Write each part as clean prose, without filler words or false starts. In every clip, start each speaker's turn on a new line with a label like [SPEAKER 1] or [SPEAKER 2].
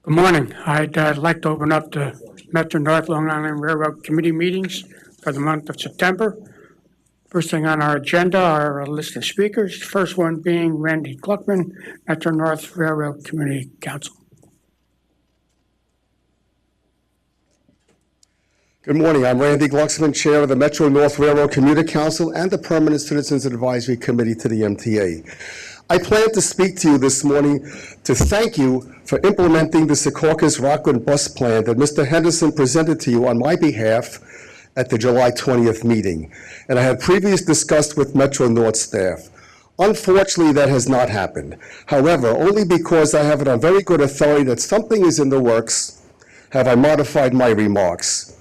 [SPEAKER 1] Good morning. I'd like to open up the Metro North Long Island Railroad Committee meetings for the month of September. First thing on our agenda are a list of speakers. First one being Randy Gluckman, Metro North Railroad Community Council.
[SPEAKER 2] Good morning. I'm Randy Glucksman, Chair of the Metro North Railroad Commuter Council and the Permanent Citizens Advisory Committee to the MTA. I plan to speak to you this morning to thank you for implementing the Secaucus-Rockland bus plan that Mr. Henderson presented to you on my behalf at the July 20th meeting, and I had previously discussed with Metro North staff. Unfortunately, that has not happened. However, only because I have it on very good authority that something is in the works, have I modified my remarks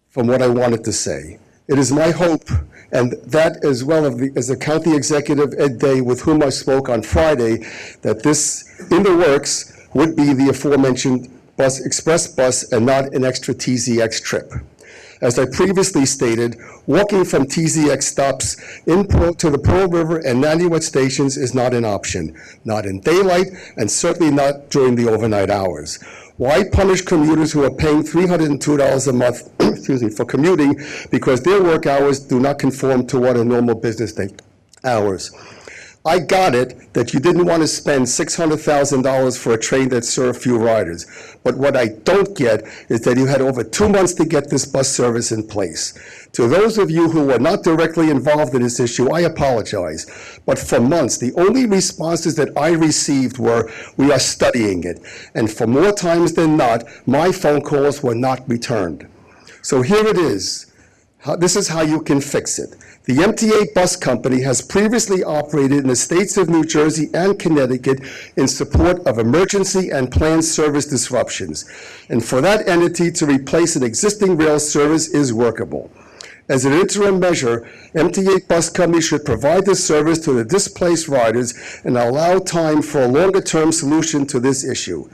[SPEAKER 2] from what I wanted to say. It is my hope, and that as well as the County Executive Ed Day, with whom I spoke on Friday, that this in the works would be the aforementioned express bus and not an extra TZX trip. As I previously stated, walking from TZX stops to the Pearl River and Nanuet stations is not an option, not in daylight, and certainly not during the overnight hours. Why punish commuters who are paying $302 a month for commuting because their work hours do not conform to what are normal business day hours? I got it that you didn't want to spend $600,000 for a train that served few riders. But what I don't get is that you had over 2 months to get this bus service in place. To those of you who were not directly involved in this issue, I apologize. But for months, the only responses that I received were, "We are studying it." And for more times than not, my phone calls were not returned. So here it is. This is how you can fix it. The MTA Bus Company has previously operated in the states of New Jersey and Connecticut in support of emergency and planned service disruptions. And for that entity to replace an existing rail service is workable. As an interim measure, MTA Bus Company should provide this service to the displaced riders and allow time for a longer-term solution to this issue.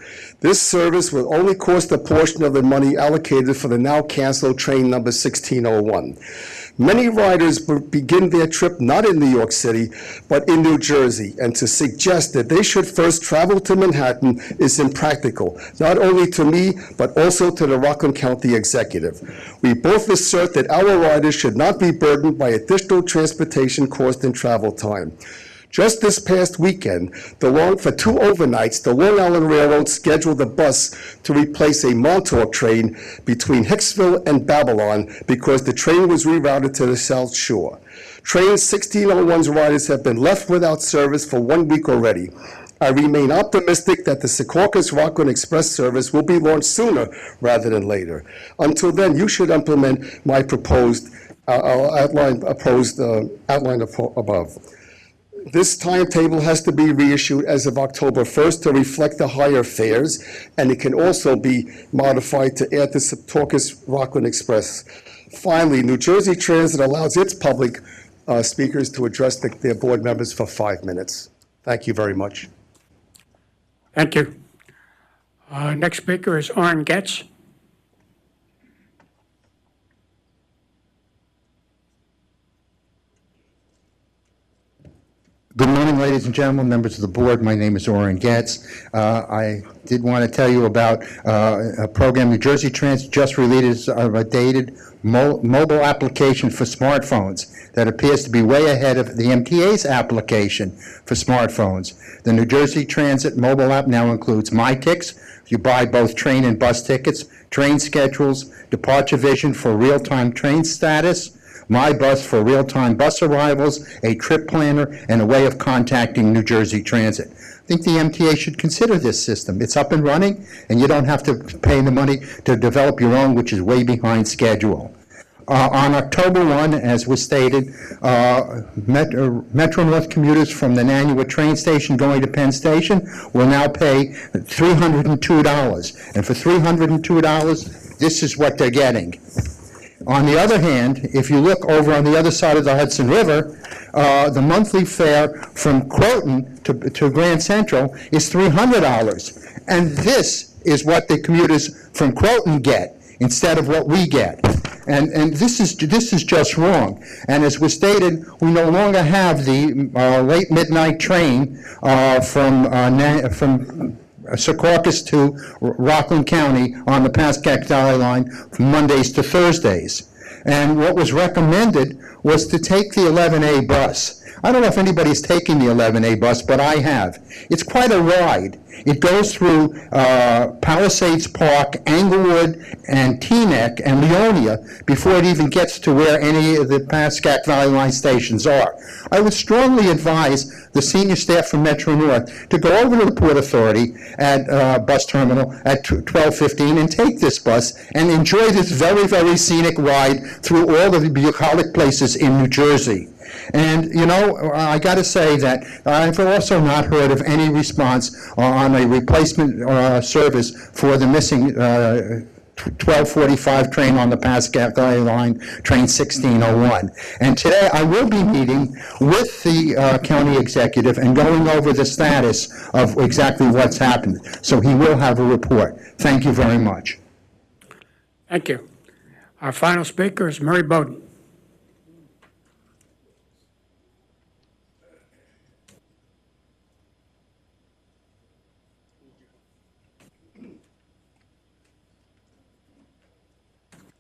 [SPEAKER 2] This service will only cost a portion of the money allocated for the now canceled train number 1601. Many riders begin their trip not in New York City, but in New Jersey, and to suggest that they should first travel to Manhattan is impractical, not only to me, but also to the Rockland County Executive. We both assert that our riders should not be burdened by additional transportation cost and travel time. Just this past weekend, for 2 overnights, the Long Island Railroad scheduled a bus to replace a Montauk train between Hicksville and Babylon because the train was rerouted to the South Shore. Train 1601's riders have been left without service for 1 week already. I remain optimistic that the Secaucus-Rockland Express service will be launched sooner rather than later. Until then, you should implement my outline above. This timetable has to be reissued as of October 1st to reflect the higher fares, and it can also be modified to add the Secaucus-Rockland Express. Finally, New Jersey Transit allows its public speakers to address their board members for 5 minutes. Thank you very much.
[SPEAKER 1] Thank you. Next speaker is Orrin Getz.
[SPEAKER 3] Good morning, ladies and gentlemen, members of the board. My name is Orrin Getz. I did want to tell you about a program New Jersey Transit just released a dated mobile application for smartphones that appears to be way ahead of the MTA's application for smartphones. The New Jersey Transit mobile app now includes MyTix. You buy both train and bus tickets, train schedules, departure vision for real-time train status, My Bus for real-time bus arrivals, a trip planner, and a way of contacting New Jersey Transit. I think the MTA should consider this system. It's up and running, and you don't have to pay the money to develop your own, which is way behind schedule. On October 1, as was stated, Metro North commuters from the Nanuet train station going to Penn Station will now pay $302. And for $302, this is what they're getting. On the other hand, if you look over on the other side of the Hudson River, the monthly fare from Croton to Grand Central is $300. And this is what the commuters from Croton get instead of what we get. And this is just wrong. And as was stated, we no longer have the late midnight train from Secaucus to Rockland County on the Pascack Valley line from Mondays to Thursdays. And what was recommended was to take the 11A bus. I don't know if anybody's taking the 11A bus, but I have. It's quite a ride. It goes through Palisades Park, Englewood, and Teaneck, and Leonia before it even gets to where any of the Pascack Valley Line stations are. I would strongly advise the senior staff from Metro North to go over to the Port Authority at bus terminal at 12:15 and take this bus and enjoy this very, very scenic ride through all of the bucolic places in New Jersey. And, you know, I got to say that I've also not heard of any response on a replacement service for the missing 1245 train on the Pascack Valley line, train 1601. And today I will be meeting with the county executive and going over the status of exactly what's happened. So he will have a report. Thank you very much.
[SPEAKER 1] Thank you. Our final speaker is Murray Bowden.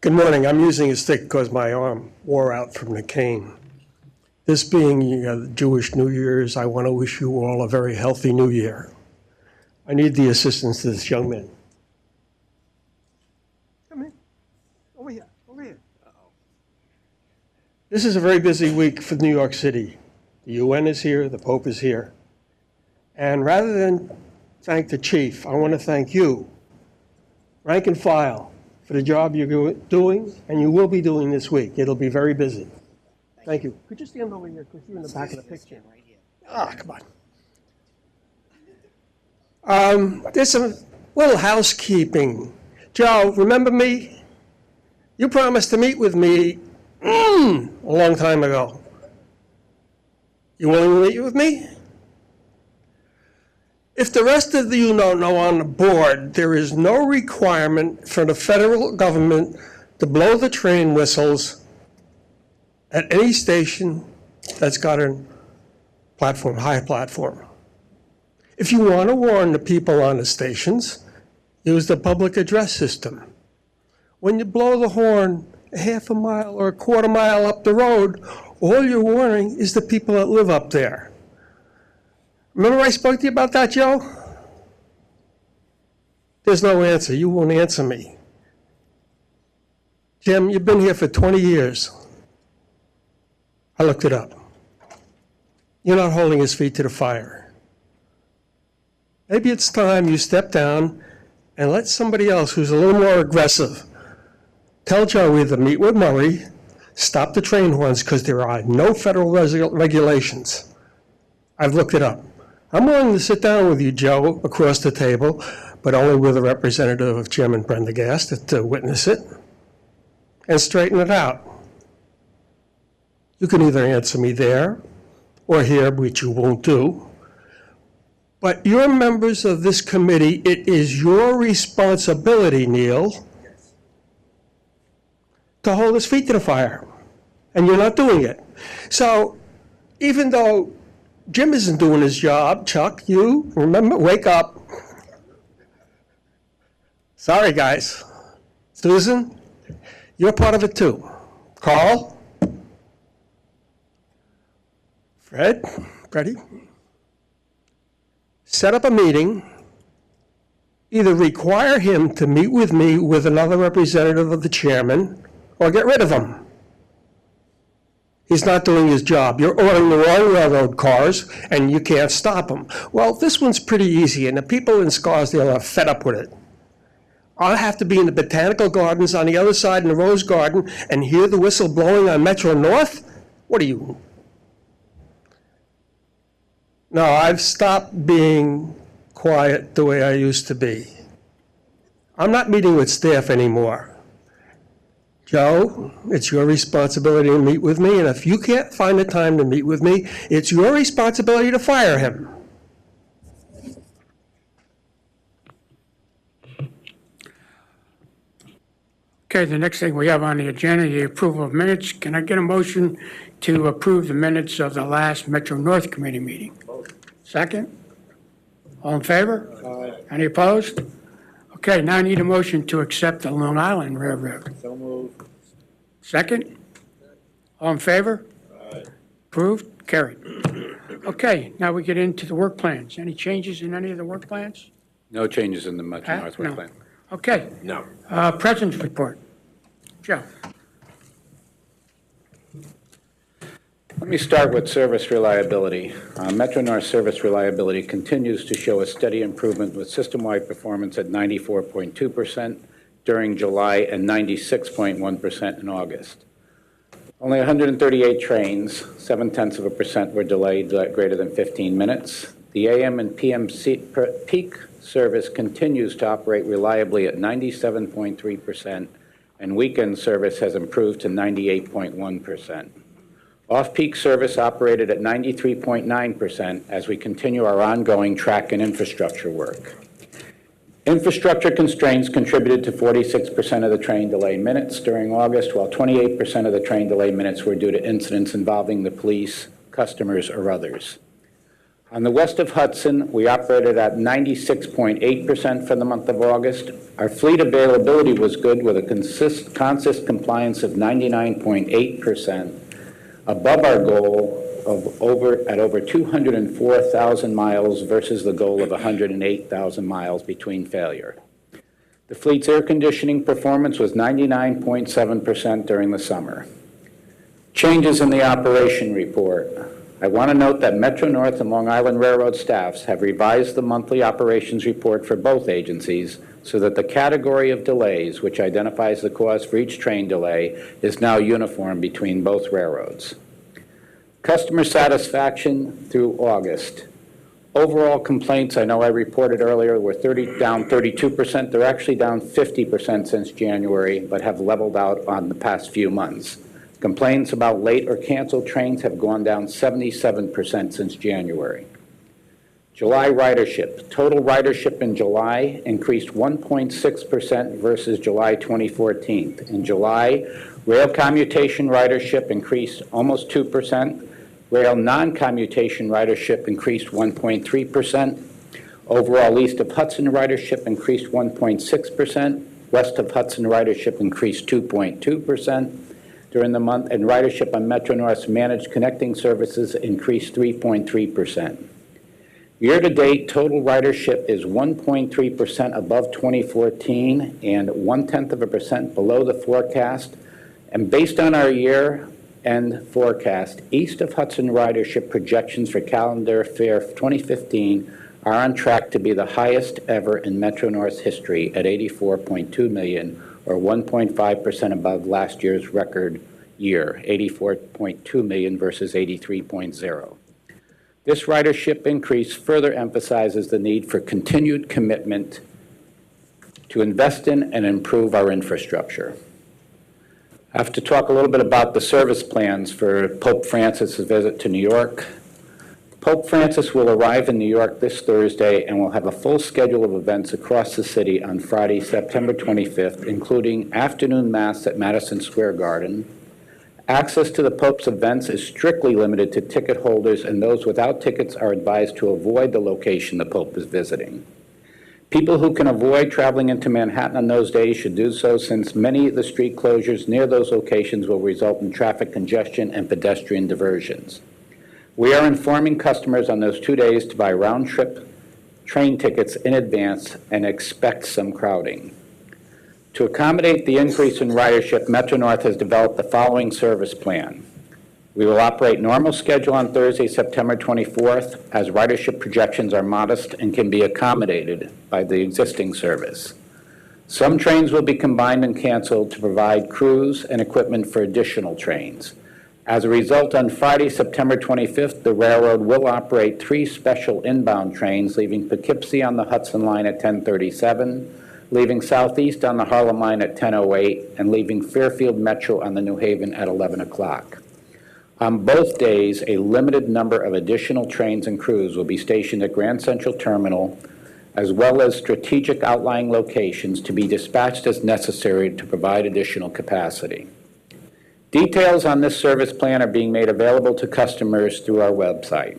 [SPEAKER 4] Good morning. I'm using a stick because my arm wore out from the cane. This being Jewish New Year's, I want to wish you all a very healthy New Year. I need the assistance of this young man. Come in. Over here. Over here. This is a very busy week for New York City. The UN is here. The Pope is here. And rather than thank the chief, I want to thank you, rank and file, for the job you're doing and you will be doing this week. It'll be very busy. Thank you. Could you stand over here because you're in the back of the picture? Come on. There's some little housekeeping. Joe, remember me? You promised to meet with me a long time ago. You willing to meet with me? If the rest of you don't know on the board, there is no requirement for the federal government to blow the train whistles at any station that's got a platform, high platform. If you want to warn the people on the stations, use the public address system. When you blow the horn a half a mile or a quarter mile up the road, all you're warning is the people that live up there. Remember I spoke to you about that, Joe? There's no answer. You won't answer me. Jim, you've been here for 20 years. I looked it up. You're not holding his feet to the fire. Maybe it's time you step down and let somebody else who's a little more aggressive tell Joe either meet with Murray, stop the train horns because there are no federal regulations. I've looked it up. I'm willing to sit down with you, Joe, across the table, but only with a representative of Chairman Prendergast to witness it, and straighten it out. You can either answer me there or here, which you won't do. But you're members of this committee. It is your responsibility, Neil, to hold his feet to the fire, and you're not doing it. So even though Jim isn't doing his job, Chuck, you remember, wake up. Sorry, guys. Susan, you're part of it too. Carl, Freddie, set up a meeting, either require him to meet with me with another representative of the chairman, or get rid of him. He's not doing his job. You're ordering the wrong railroad cars, and you can't stop him. Well, this one's pretty easy, and the people in Scarsdale are fed up with it. I'll have to be in the Botanical Gardens on the other side in the Rose Garden and hear the whistle blowing on Metro North? What are you? No, I've stopped being quiet the way I used to be. I'm not meeting with staff anymore. Joe, it's your responsibility to meet with me, and if you can't find the time to meet with me, it's your responsibility to fire him.
[SPEAKER 1] Okay, the next thing we have on the agenda, the approval of minutes. Can I get a motion to approve the minutes of the last Metro North Committee meeting? Second? All in favor? Aye. Any opposed? Okay, now I need a motion to accept the Long Island Railroad.
[SPEAKER 5] So moved.
[SPEAKER 1] Second? All in favor? Approved? Carried. Okay, now we get into the work plans. Any changes in any of the work plans?
[SPEAKER 5] No changes in the Metro
[SPEAKER 1] Pat?
[SPEAKER 5] North Work
[SPEAKER 1] No.
[SPEAKER 5] Plan.
[SPEAKER 1] Okay.
[SPEAKER 5] No.
[SPEAKER 1] President's report. Joe?
[SPEAKER 5] Let me start with service reliability. Metro North service reliability continues to show a steady improvement with system-wide performance at 94.2% during July and 96.1% in August. Only 138 trains, 0.7%, were delayed greater than 15 minutes. The AM and PM peak service continues to operate reliably at 97.3%, and weekend service has improved to 98.1%. Off-peak service operated at 93.9% as we continue our ongoing track and infrastructure work. Infrastructure constraints contributed to 46% of the train delay minutes during August, while 28% of the train delay minutes were due to incidents involving the police, customers, or others. On the west of Hudson, we operated at 96.8% for the month of August. Our fleet availability was good with a consist compliance of 99.8%, above our goal of over 204,000 miles versus the goal of 108,000 miles between failure. The fleet's air conditioning performance was 99.7% during the summer. Changes in the operation report. I want to note that Metro North and Long Island Railroad staffs have revised the monthly operations report for both agencies so that the category of delays, which identifies the cause for each train delay, is now uniform between both railroads. Customer satisfaction through August. Overall complaints, I know I reported earlier, were down 32%. They're actually down 50% since January, but have leveled out on the past few months. Complaints about late or canceled trains have gone down 77% since January. July ridership. Total ridership in July increased 1.6% versus July 2014. In July, rail commutation ridership increased almost 2%. Rail non-commutation ridership increased 1.3%. Overall east of Hudson ridership increased 1.6%. West of Hudson ridership increased 2.2% during the month, and ridership on Metro North's managed connecting services increased 3.3%. Year-to-date, total ridership is 1.3% above 2014 and 0.1% below the forecast. And based on our year-end forecast, east of Hudson ridership projections for calendar year 2015 are on track to be the highest ever in Metro North's history at 84.2 million, or 1.5% above last year's record year, 84.2 million versus 83.0. This ridership increase further emphasizes the need for continued commitment to invest in and improve our infrastructure. I have to talk a little bit about the service plans for Pope Francis' visit to New York. Pope Francis will arrive in New York this Thursday and will have a full schedule of events across the city on Friday, September 25th, including afternoon Mass at Madison Square Garden. Access to the Pope's events is strictly limited to ticket holders, and those without tickets are advised to avoid the location the Pope is visiting. People who can avoid traveling into Manhattan on those days should do so, since many of the street closures near those locations will result in traffic congestion and pedestrian diversions. We are informing customers on those 2 days to buy round-trip train tickets in advance and expect some crowding. To accommodate the increase in ridership, Metro North has developed the following service plan. We will operate normal schedule on Thursday, September 24th, as ridership projections are modest and can be accommodated by the existing service. Some trains will be combined and canceled to provide crews and equipment for additional trains. As a result, on Friday, September 25th, the railroad will operate 3 special inbound trains, leaving Poughkeepsie on the Hudson Line at 10:37, leaving Southeast on the Harlem Line at 10:08, and leaving Fairfield Metro on the New Haven at 11 o'clock. On both days, a limited number of additional trains and crews will be stationed at Grand Central Terminal, as well as strategic outlying locations to be dispatched as necessary to provide additional capacity. Details on this service plan are being made available to customers through our website.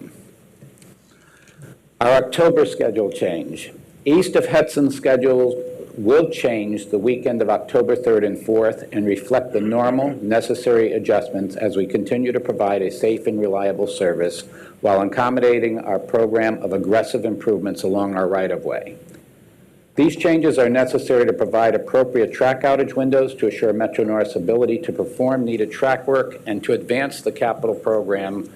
[SPEAKER 5] Our October schedule change. East of Hudson schedule will change the weekend of October 3rd and 4th and reflect the normal, necessary adjustments as we continue to provide a safe and reliable service while accommodating our program of aggressive improvements along our right-of-way. These changes are necessary to provide appropriate track outage windows to assure Metro North's ability to perform needed track work and to advance the capital program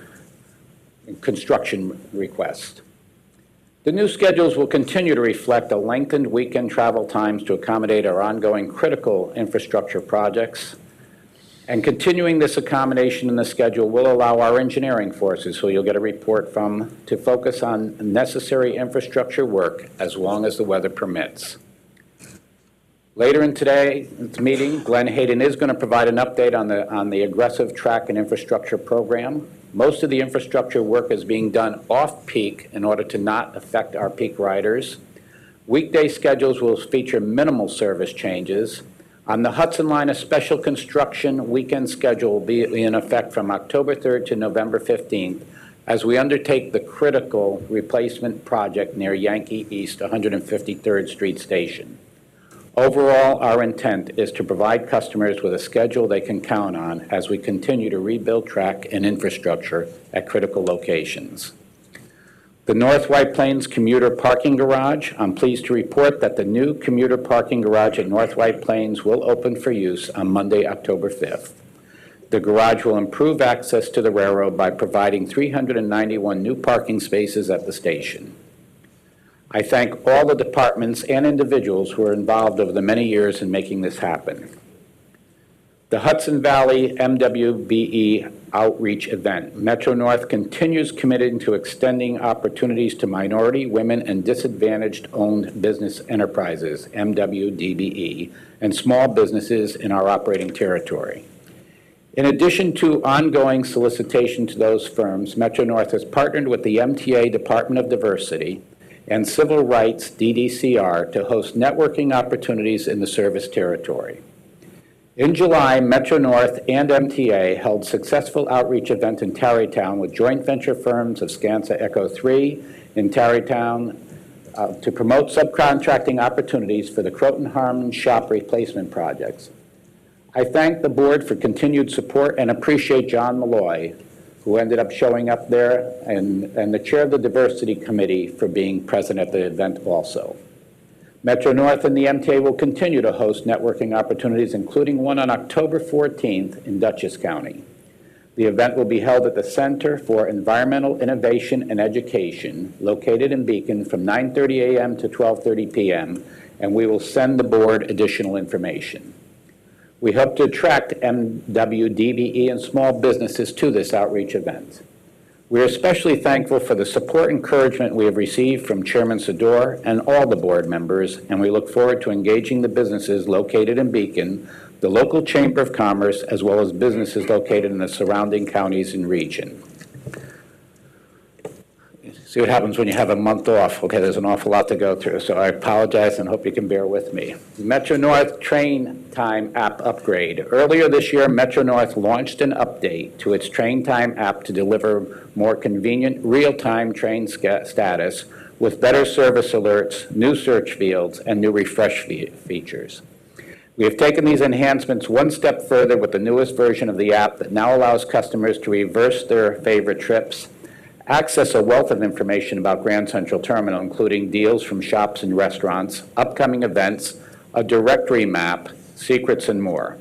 [SPEAKER 5] construction request. The new schedules will continue to reflect a lengthened weekend travel times to accommodate our ongoing critical infrastructure projects. And continuing this accommodation in the schedule will allow our engineering forces, who you'll get a report from, to focus on necessary infrastructure work as long as the weather permits. Later in today's meeting, Glenn Hayden is going to provide an update on the aggressive track and infrastructure program. Most of the infrastructure work is being done off-peak in order to not affect our peak riders. Weekday schedules will feature minimal service changes. On the Hudson Line, a special construction weekend schedule will be in effect from October 3rd to November 15th as we undertake the critical replacement project near Yankee East 153rd Street Station. Overall, our intent is to provide customers with a schedule they can count on as we continue to rebuild track and infrastructure at critical locations. The North White Plains Commuter Parking Garage, I'm pleased to report that the new commuter parking garage at North White Plains will open for use on Monday, October 5th. The garage will improve access to the railroad by providing 391 new parking spaces at the station. I thank all the departments and individuals who are involved over the many years in making this happen. The Hudson Valley MWBE Outreach Event. Metro North continues committed to extending opportunities to minority, women, and disadvantaged-owned business enterprises, MWDBE, and small businesses in our operating territory. In addition to ongoing solicitation to those firms, Metro North has partnered with the MTA Department of Diversity and Civil Rights, DDCR, to host networking opportunities in the service territory. In July, Metro North and MTA held successful outreach event in Tarrytown with joint venture firms of Skanska Echo 3 in Tarrytown to promote subcontracting opportunities for the Croton Harmon shop replacement projects. I thank the board for continued support and appreciate John Malloy, who ended up showing up there, and the chair of the diversity committee for being present at the event also. Metro North and the MTA will continue to host networking opportunities, including one on October 14th in Dutchess County. The event will be held at the Center for Environmental Innovation and Education, located in Beacon, from 9:30 a.m. to 12:30 p.m., and we will send the board additional information. We hope to attract MWDBE and small businesses to this outreach event. We are especially thankful for the support and encouragement we have received from Chairman Sador and all the board members, and we look forward to engaging the businesses located in Beacon, the local Chamber of Commerce, as well as businesses located in the surrounding counties and region. See what happens when you have a month off. Okay, there's an awful lot to go through, so I apologize and hope you can bear with me. Metro North Train Time app upgrade. Earlier this year, Metro North launched an update to its Train Time app to deliver more convenient real-time train status with better service alerts, new search fields, and new refresh features. We have taken these enhancements one step further with the newest version of the app that now allows customers to reverse their favorite trips, access a wealth of information about Grand Central Terminal, including deals from shops and restaurants, upcoming events, a directory map, secrets, and more.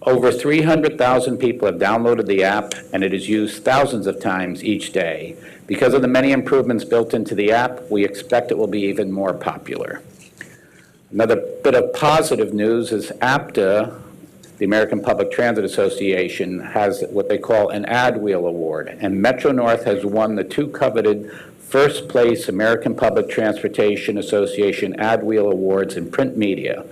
[SPEAKER 5] Over 300,000 people have downloaded the app, and it is used thousands of times each day. Because of the many improvements built into the app, we expect it will be even more popular. Another bit of positive news is APTA, the American Public Transit Association, has what they call an Ad Wheel Award, and Metro North has won the two coveted first place American Public Transportation Association Ad Wheel Awards in print media.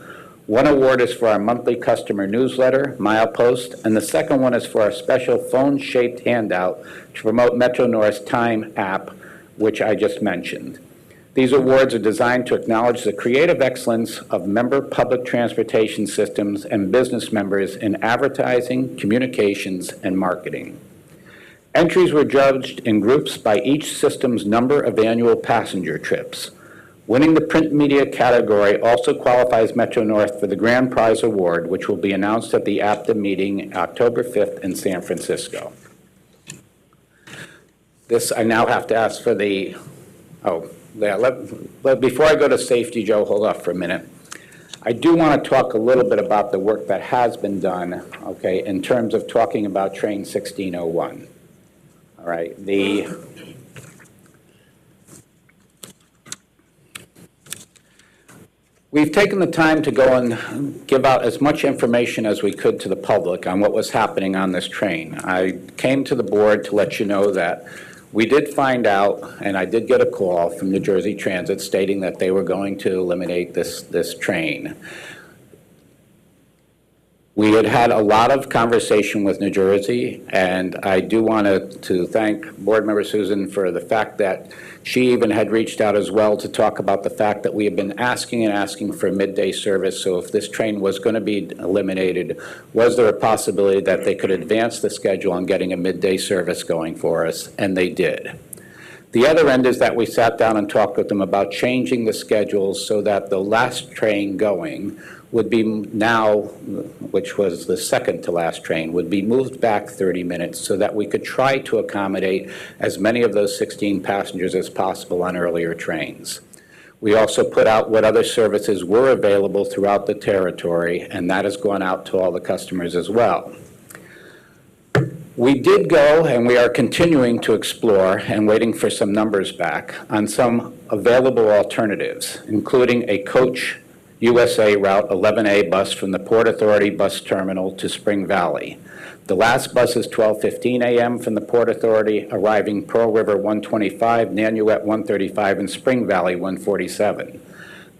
[SPEAKER 5] One award is for our monthly customer newsletter, Milepost, and the second one is for our special phone-shaped handout to promote Metro North's Time app, which I just mentioned. These awards are designed to acknowledge the creative excellence of member public transportation systems and business members in advertising, communications, and marketing. Entries were judged in groups by each system's number of annual passenger trips. Winning the print media category also qualifies Metro North for the Grand Prize Award, which will be announced at the APTA meeting October 5th in San Francisco. This, I now have to ask for the, before I go to safety, Joe, hold off for a minute. I do want to talk a little bit about the work that has been done, okay, in terms of talking about Train 1601. All right, we've taken the time to go and give out as much information as we could to the public on what was happening on this train. I came to the board to let you know that we did find out, and I did get a call from New Jersey Transit stating that they were going to eliminate this train. We had had a lot of conversation with New Jersey, and I do want to thank Board Member Susan for the fact that she even had reached out as well to talk about the fact that we have been asking and asking for midday service. So if this train was going to be eliminated, was there a possibility that they could advance the schedule on getting a midday service going for us? And they did. The other end is that we sat down and talked with them about changing the schedules so that the last train going would be now, which was the second to last train, would be moved back 30 minutes so that we could try to accommodate as many of those 16 passengers as possible on earlier trains. We also put out what other services were available throughout the territory, and that has gone out to all the customers as well. We did go, and we are continuing to explore and waiting for some numbers back on some available alternatives, including a Coach USA Route 11A bus from the Port Authority Bus Terminal to Spring Valley. The last bus is 12:15 a.m. from the Port Authority, arriving Pearl River 125, Nanuet 135, and Spring Valley 147.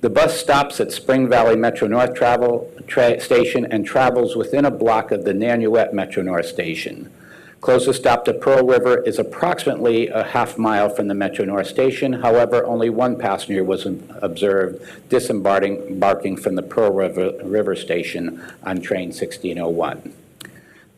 [SPEAKER 5] The bus stops at Spring Valley Metro North Station and travels within a block of the Nanuet Metro North Station. Closest stop to Pearl River is approximately a half mile from the Metro North Station. However, only one passenger was observed disembarking from the Pearl River Station on train 1601.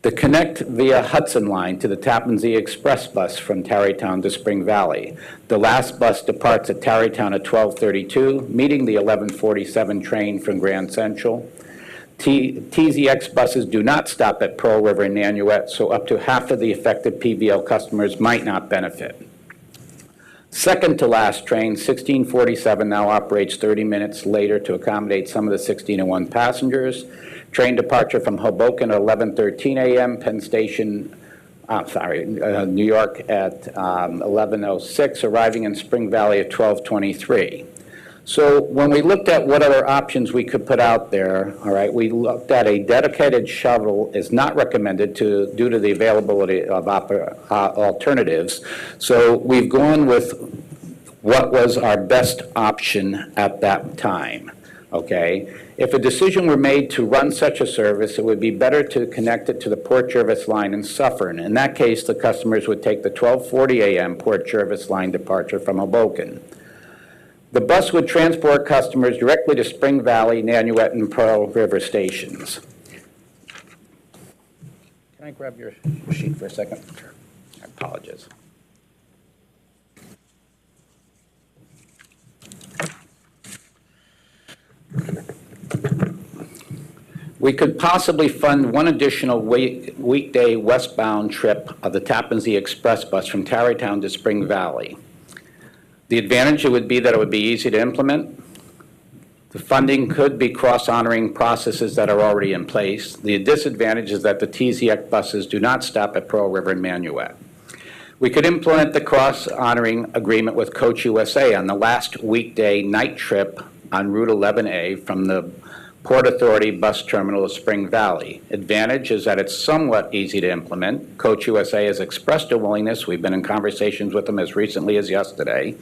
[SPEAKER 5] The Connect via Hudson line to the Tappan Zee Express bus from Tarrytown to Spring Valley. The last bus departs at Tarrytown at 12:32, meeting the 11:47 train from Grand Central. TZX buses do not stop at Pearl River and Nanuet, so up to half of the affected PBL customers might not benefit. Second to last train, 1647, now operates 30 minutes later to accommodate some of the 1601 passengers. Train departure from Hoboken at 11:13 a.m., Penn Station, New York at 11:06, arriving in Spring Valley at 12:23. So when we looked at what other options we could put out there, all right, we looked at a dedicated shuttle is not recommended due to the availability of alternatives. So we've gone with what was our best option at that time, okay? If a decision were made to run such a service, it would be better to connect it to the Port Jervis line in Suffern. In that case, the customers would take the 12:40 a.m. Port Jervis line departure from Hoboken. The bus would transport customers directly to Spring Valley, Nanuet, and Pearl River stations. Can I grab your sheet for a second? I apologize. We could possibly fund one additional weekday westbound trip of the Tappan Zee Express bus from Tarrytown to Spring Valley. The advantage would be that it would be easy to implement. The funding could be cross-honoring processes that are already in place. The disadvantage is that the TZX buses do not stop at Pearl River and Nanuet. We could implement the cross-honoring agreement with Coach USA on the last weekday night trip on Route 11A from the Port Authority Bus Terminal of Spring Valley. Advantage is that it's somewhat easy to implement. Coach USA has expressed a willingness, we've been in conversations with them as recently as yesterday,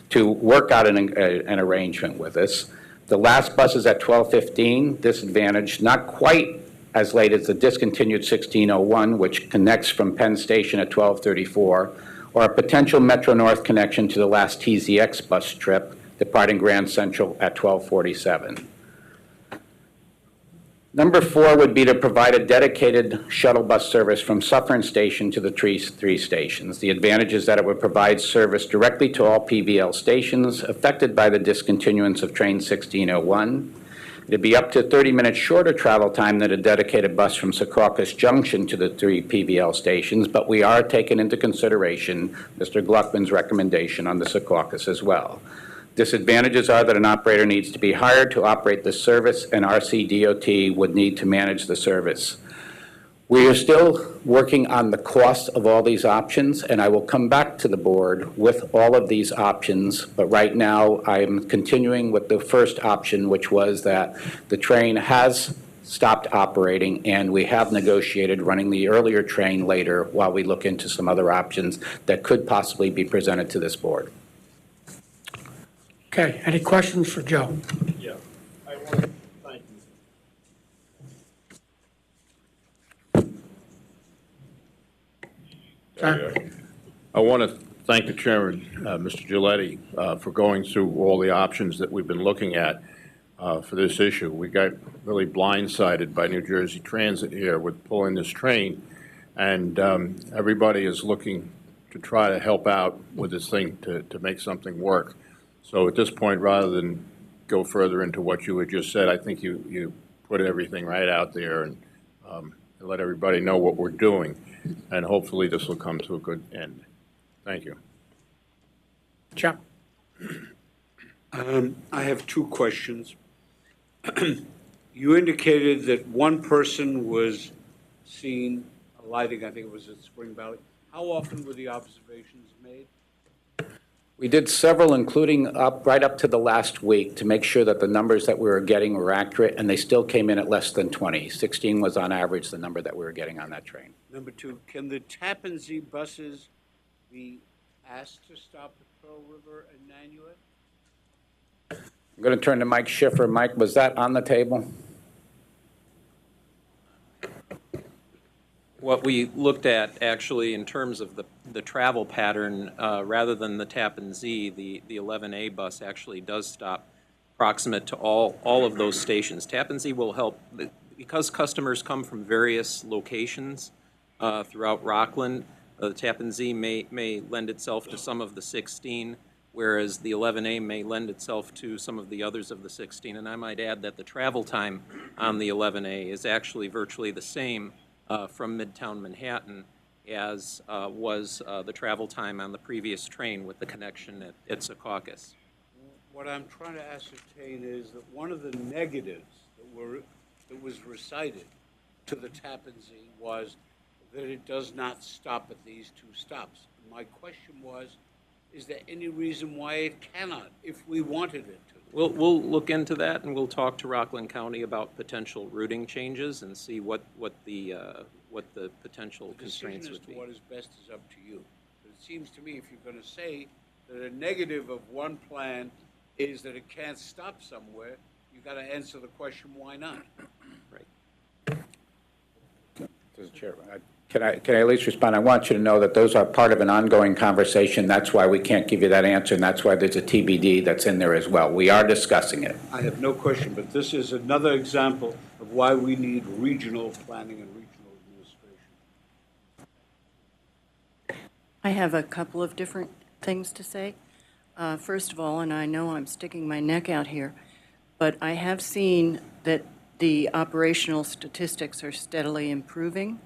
[SPEAKER 5] to work out an arrangement with us. The last bus is at 12:15, disadvantage, not quite as late as the discontinued 1601, which connects from Penn Station at 12:34, or a potential Metro North connection to the last TZX bus trip departing Grand Central at 12:47. Number 4 would be to provide a dedicated shuttle bus service from Suffern Station to the three stations. The advantage is that it would provide service directly to all PVL stations affected by the discontinuance of Train 1601. It'd be up to 30 minutes shorter travel time than a dedicated bus from Secaucus Junction to the 3 PVL stations, but we are taking into consideration Mr. Gluckman's recommendation on the Secaucus as well. Disadvantages are that an operator needs to be hired to operate the service, and RCDOT would need to manage the service. We are still working on the cost of all these options, and I will come back to the board with all of these options, but right now I'm continuing with the first option, which was that the train has stopped operating, and we have negotiated running the earlier train later while we look into some other options that could possibly be presented to this board.
[SPEAKER 1] Okay, any questions for Joe?
[SPEAKER 6] Yeah, I want to thank you.
[SPEAKER 1] John?
[SPEAKER 6] I want to thank the chairman, Mr. Giletti, for going through all the options that we've been looking at for this issue. We got really blindsided by New Jersey Transit here with pulling this train, and everybody is looking to try to help out with this thing to make something work. So at this point, rather than go further into what you had just said, I think you put everything right out there and let everybody know what we're doing. And hopefully this will come to a good end. Thank you.
[SPEAKER 1] Chuck?
[SPEAKER 7] I have 2 questions. You indicated that one person was seen alighting, I think it was at Spring Valley. How often were the observations made?
[SPEAKER 5] We did several, including right up to the last week, to make sure that the numbers that we were getting were accurate, and they still came in at less than 20. 16 was on average the number that we were getting on that train.
[SPEAKER 7] Number 2, can the Tappan Zee buses be asked to stop at Pearl River and Nanuet?
[SPEAKER 5] I'm going to turn to Mike Schiffer. Mike, was that on the table?
[SPEAKER 8] What we looked at, actually, in terms of the travel pattern, rather than the Tappan Zee, the 11A bus actually does stop proximate to all of those stations. Tappan Zee will help, because customers come from various locations throughout Rockland. The Tappan Zee may lend itself to some of the 16, whereas the 11A may lend itself to some of the others of the 16. And I might add that the travel time on the 11A is actually virtually the same from Midtown Manhattan as was the travel time on the previous train with the connection at Secaucus.
[SPEAKER 7] What I'm trying to ascertain is that one of the negatives that was recited to the Tappan Zee was that it does not stop at these 2 stops. My question was, is there any reason why it cannot, if we wanted it to?
[SPEAKER 8] We'll look into that, and we'll talk to Rockland County about potential routing changes and see what the potential constraints would be.
[SPEAKER 7] What is best is up to you. But it seems to me if you're going to say that a negative of one plan is that it can't stop somewhere, you've got to answer the question, why not?
[SPEAKER 8] Right.
[SPEAKER 5] Mr. Chair, can I at least respond? I want you to know that those are part of an ongoing conversation. That's why we can't give you that answer, and that's why there's a TBD that's in there as well. We are discussing it.
[SPEAKER 7] I have no question, but this is another example of why we need regional planning and regional administration.
[SPEAKER 9] I have a couple of different things to say. First of all, and I know I'm sticking my neck out here, but I have seen that the operational statistics are steadily improving.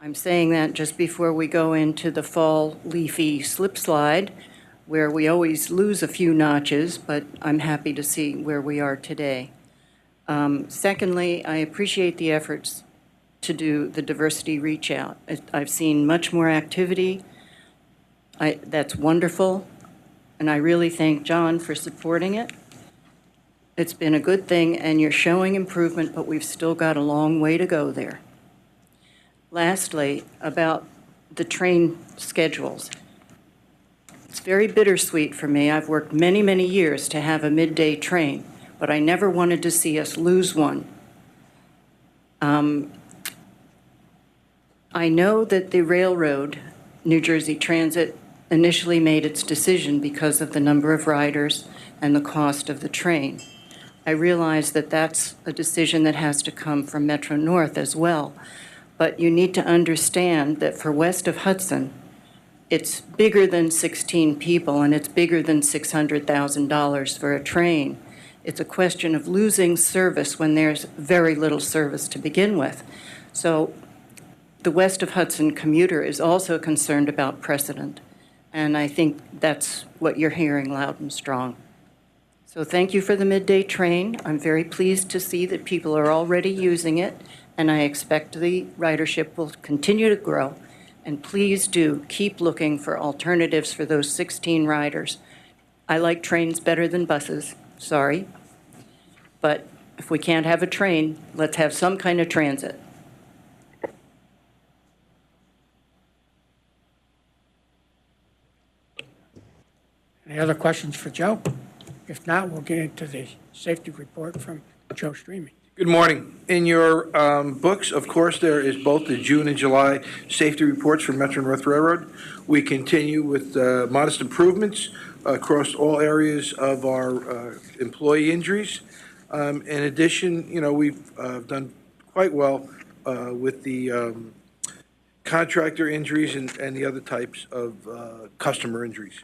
[SPEAKER 9] I'm saying that just before we go into the fall leafy slip slide, where we always lose a few notches, but I'm happy to see where we are today. Secondly, I appreciate the efforts to do the diversity reach out. I've seen much more activity. That's wonderful, and I really thank John for supporting it. It's been a good thing, and you're showing improvement, but we've still got a long way to go there. Lastly, about the train schedules. It's very bittersweet for me. I've worked many, many years to have a midday train, but I never wanted to see us lose one. I know that the railroad, New Jersey Transit, initially made its decision because of the number of riders and the cost of the train. I realize that that's a decision that has to come from Metro North as well. But you need to understand that for west of Hudson, it's bigger than 16 people, and it's bigger than $600,000 for a train. It's a question of losing service when there's very little service to begin with. So the west of Hudson commuter is also concerned about precedent, and I think that's what you're hearing loud and strong. So thank you for the midday train. I'm very pleased to see that people are already using it, and I expect the ridership will continue to grow. And please do keep looking for alternatives for those 16 riders. I like trains better than buses, sorry. But if we can't have a train, let's have some kind of transit.
[SPEAKER 1] Any other questions for Joe? If not, we'll get into the safety report from Joe Streamy.
[SPEAKER 10] Good morning. In your books, of course, there is both the June and July safety reports for Metro North Railroad. We continue with modest improvements across all areas of our employee injuries. In addition, we've done quite well with the contractor injuries and the other types of customer injuries.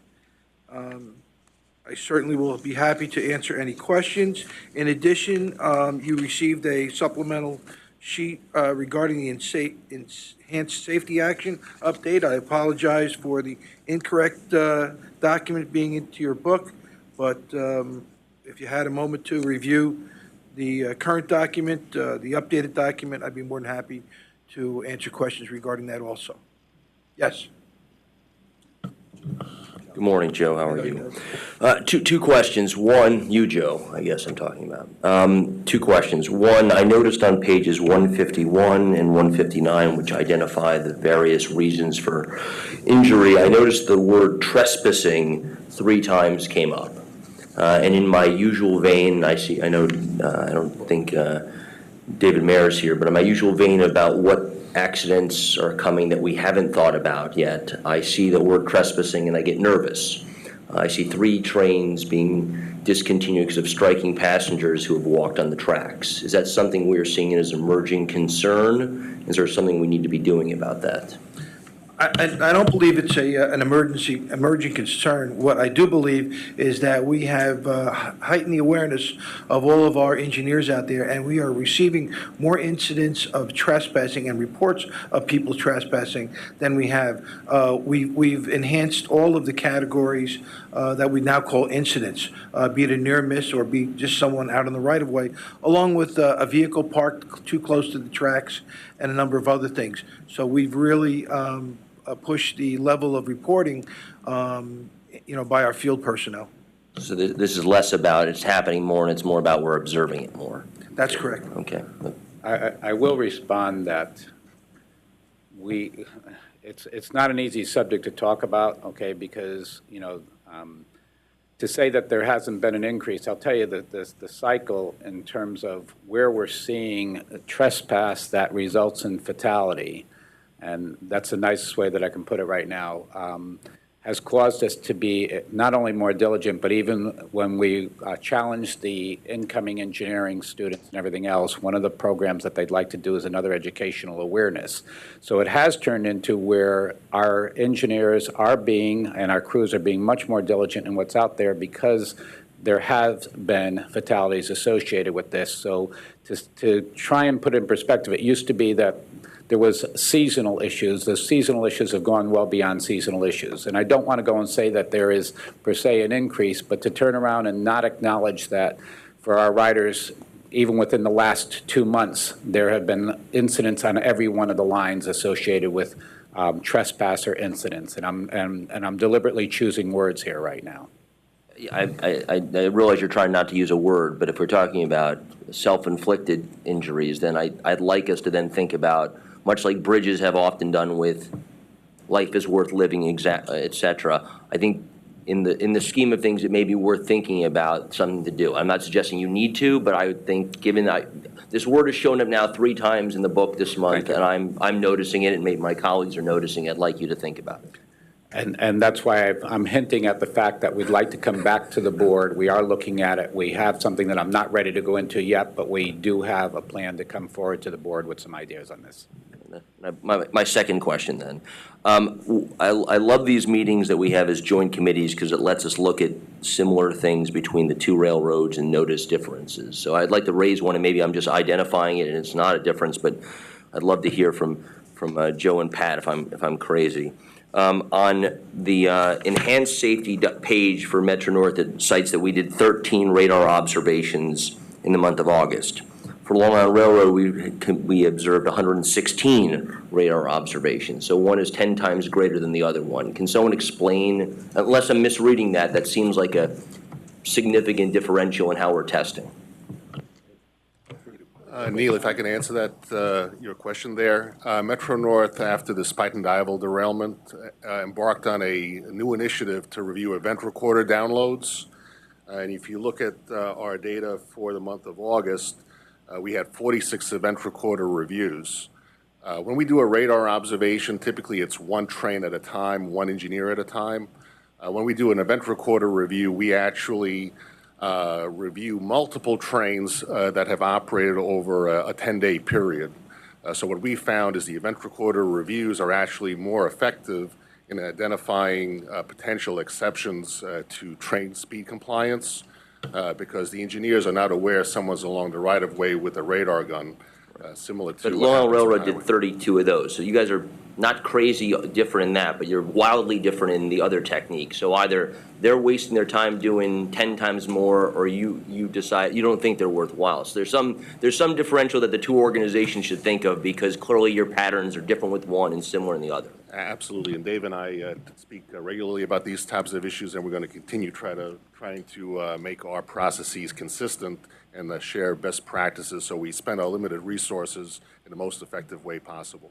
[SPEAKER 10] I certainly will be happy to answer any questions. In addition, you received a supplemental sheet regarding the enhanced safety action update. I apologize for the incorrect document being into your book, but if you had a moment to review the current document, the updated document, I'd be more than happy to answer questions regarding that also. Yes.
[SPEAKER 11] Good morning, Joe. How are you? Two questions. One, you, Joe, I guess I'm talking about. Two questions. One, I noticed on pages 151 and 159, which identify the various reasons for injury, I noticed the word trespassing 3 times came up. And in my usual vein, I don't think David Mayer's here, but in my usual vein about what accidents are coming that we haven't thought about yet, I see the word trespassing and I get nervous. I see 3 trains being discontinued because of striking passengers who have walked on the tracks. Is that something we're seeing as an emerging concern? Is there something we need to be doing about that?
[SPEAKER 10] I don't believe it's an emerging concern. What I do believe is that we have heightened the awareness of all of our engineers out there, and we are receiving more incidents of trespassing and reports of people trespassing than we have. We've enhanced all of the categories that we now call incidents, be it a near miss or be just someone out on the right of way, along with a vehicle parked too close to the tracks and a number of other things. So we've really push the level of reporting, by our field personnel.
[SPEAKER 11] So this is less about it's happening more and it's more about we're observing it more.
[SPEAKER 10] That's correct.
[SPEAKER 11] Okay.
[SPEAKER 5] I will respond that it's not an easy subject to talk about, okay, because, to say that there hasn't been an increase, I'll tell you that the cycle in terms of where we're seeing trespass that results in fatality, and that's the nicest way that I can put it right now, has caused us to be not only more diligent, but even when we challenge the incoming engineering students and everything else, one of the programs that they'd like to do is another educational awareness. So it has turned into where our engineers are being, and our crews are being much more diligent in what's out there because there have been fatalities associated with this. So to try and put it in perspective, it used to be that there was seasonal issues. The seasonal issues have gone well beyond seasonal issues. And I don't want to go and say that there is per se an increase, but to turn around and not acknowledge that for our riders, even within the last 2 months, there have been incidents on every one of the lines associated with trespasser incidents. And I'm deliberately choosing words here right now.
[SPEAKER 11] I realize you're trying not to use a word, but if we're talking about self-inflicted injuries, then I'd like us to then think about, much like bridges have often done with life is worth living, et cetera, I think in the scheme of things, it may be worth thinking about something to do. I'm not suggesting you need to, but I would think, given that this word has shown up now 3 times in the book this month, and I'm noticing it, and maybe my colleagues are noticing it, I'd like you to think about it.
[SPEAKER 5] And that's why I'm hinting at the fact that we'd like to come back to the board. We are looking at it. We have something that I'm not ready to go into yet, but we do have a plan to come forward to the board with some ideas on this.
[SPEAKER 11] My second question then. I love these meetings that we have as joint committees because it lets us look at similar things between the two railroads and notice differences. So I'd like to raise one, and maybe I'm just identifying it and it's not a difference, but I'd love to hear from Joe and Pat if I'm crazy. On the enhanced safety page for Metro North, it cites that we did 13 radar observations in the month of August. For Long Island Railroad, we observed 116 radar observations, so one is 10 times greater than the other one. Can someone explain, unless I'm misreading that seems like a significant differential in how we're testing?
[SPEAKER 6] Neil, if I can answer that, your question there. Metro North, after the Spite and Dival derailment, embarked on a new initiative to review event recorder downloads. And if you look at our data for the month of August, we had 46 event recorder reviews. When we do a radar observation, typically it's one train at a time, one engineer at a time. When we do an event recorder review, we actually review multiple trains that have operated over a 10-day period. So what we found is the event recorder reviews are actually more effective in identifying potential exceptions to train speed compliance because the engineers are not aware someone's along the right-of-way with a radar gun, similar to.
[SPEAKER 11] But Long Island Railroad did 32 of those, so you guys are not crazy different in that, but you're wildly different in the other technique. So either they're wasting their time doing 10 times more, or you decide you don't think they're worthwhile. So there's some differential that the two organizations should think of because clearly your patterns are different with one and similar in the other.
[SPEAKER 6] Absolutely, and Dave and I speak regularly about these types of issues, and we're going to continue trying to make our processes consistent and share best practices so we spend our limited resources in the most effective way possible.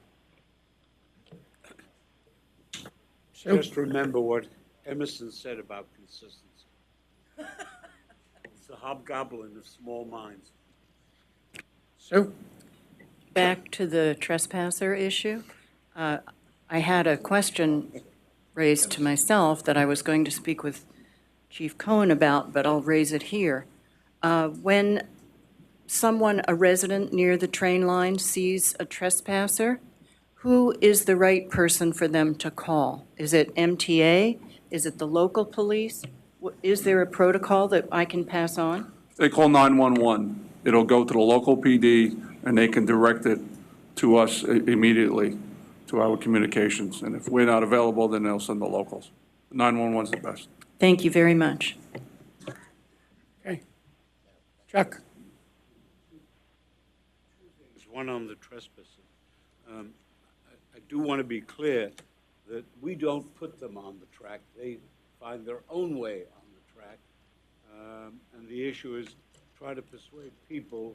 [SPEAKER 7] Just remember what Emerson said about consistency. It's the hobgoblin of small minds.
[SPEAKER 1] Sue?
[SPEAKER 9] Back to the trespasser issue. I had a question raised to myself that I was going to speak with Chief Cohen about, but I'll raise it here. When someone, a resident near the train line, sees a trespasser, who is the right person for them to call? Is it MTA? Is it the local police? Is there a protocol that I can pass on?
[SPEAKER 12] They call 911. It'll go to the local PD, and they can direct it to us immediately, to our communications. And if we're not available, then they'll send the locals. 911's the best.
[SPEAKER 9] Thank you very much.
[SPEAKER 1] Okay. Chuck?
[SPEAKER 7] There's one on the trespassing. I do want to be clear that we don't put them on the track. They find their own way on the track. And the issue is try to persuade people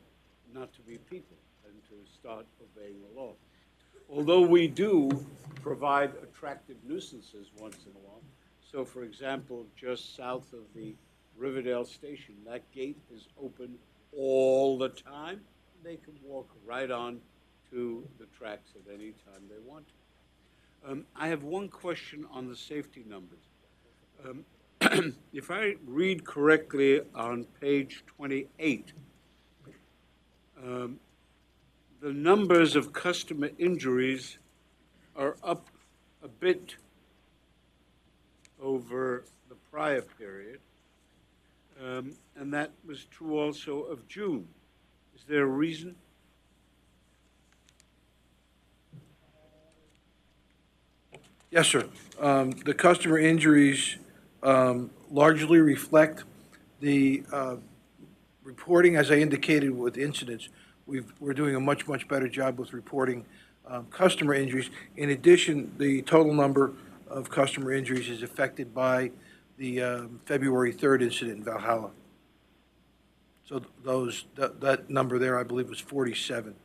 [SPEAKER 7] not to be people and to start obeying the law. Although we do provide attractive nuisances once in a while. So, for example, just south of the Riverdale station, that gate is open all the time. They can walk right on to the tracks at any time they want to. I have one question on the safety numbers. If I read correctly on page 28, the numbers of customer injuries are up a bit over the prior period, and that was true also of June. Is there a reason?
[SPEAKER 10] Yes, sir. The customer injuries largely reflect the reporting, as I indicated with incidents. We're doing a much, much better job with reporting customer injuries. In addition, the total number of customer injuries is affected by the February 3rd incident in Valhalla. So that number there, I believe, was 47.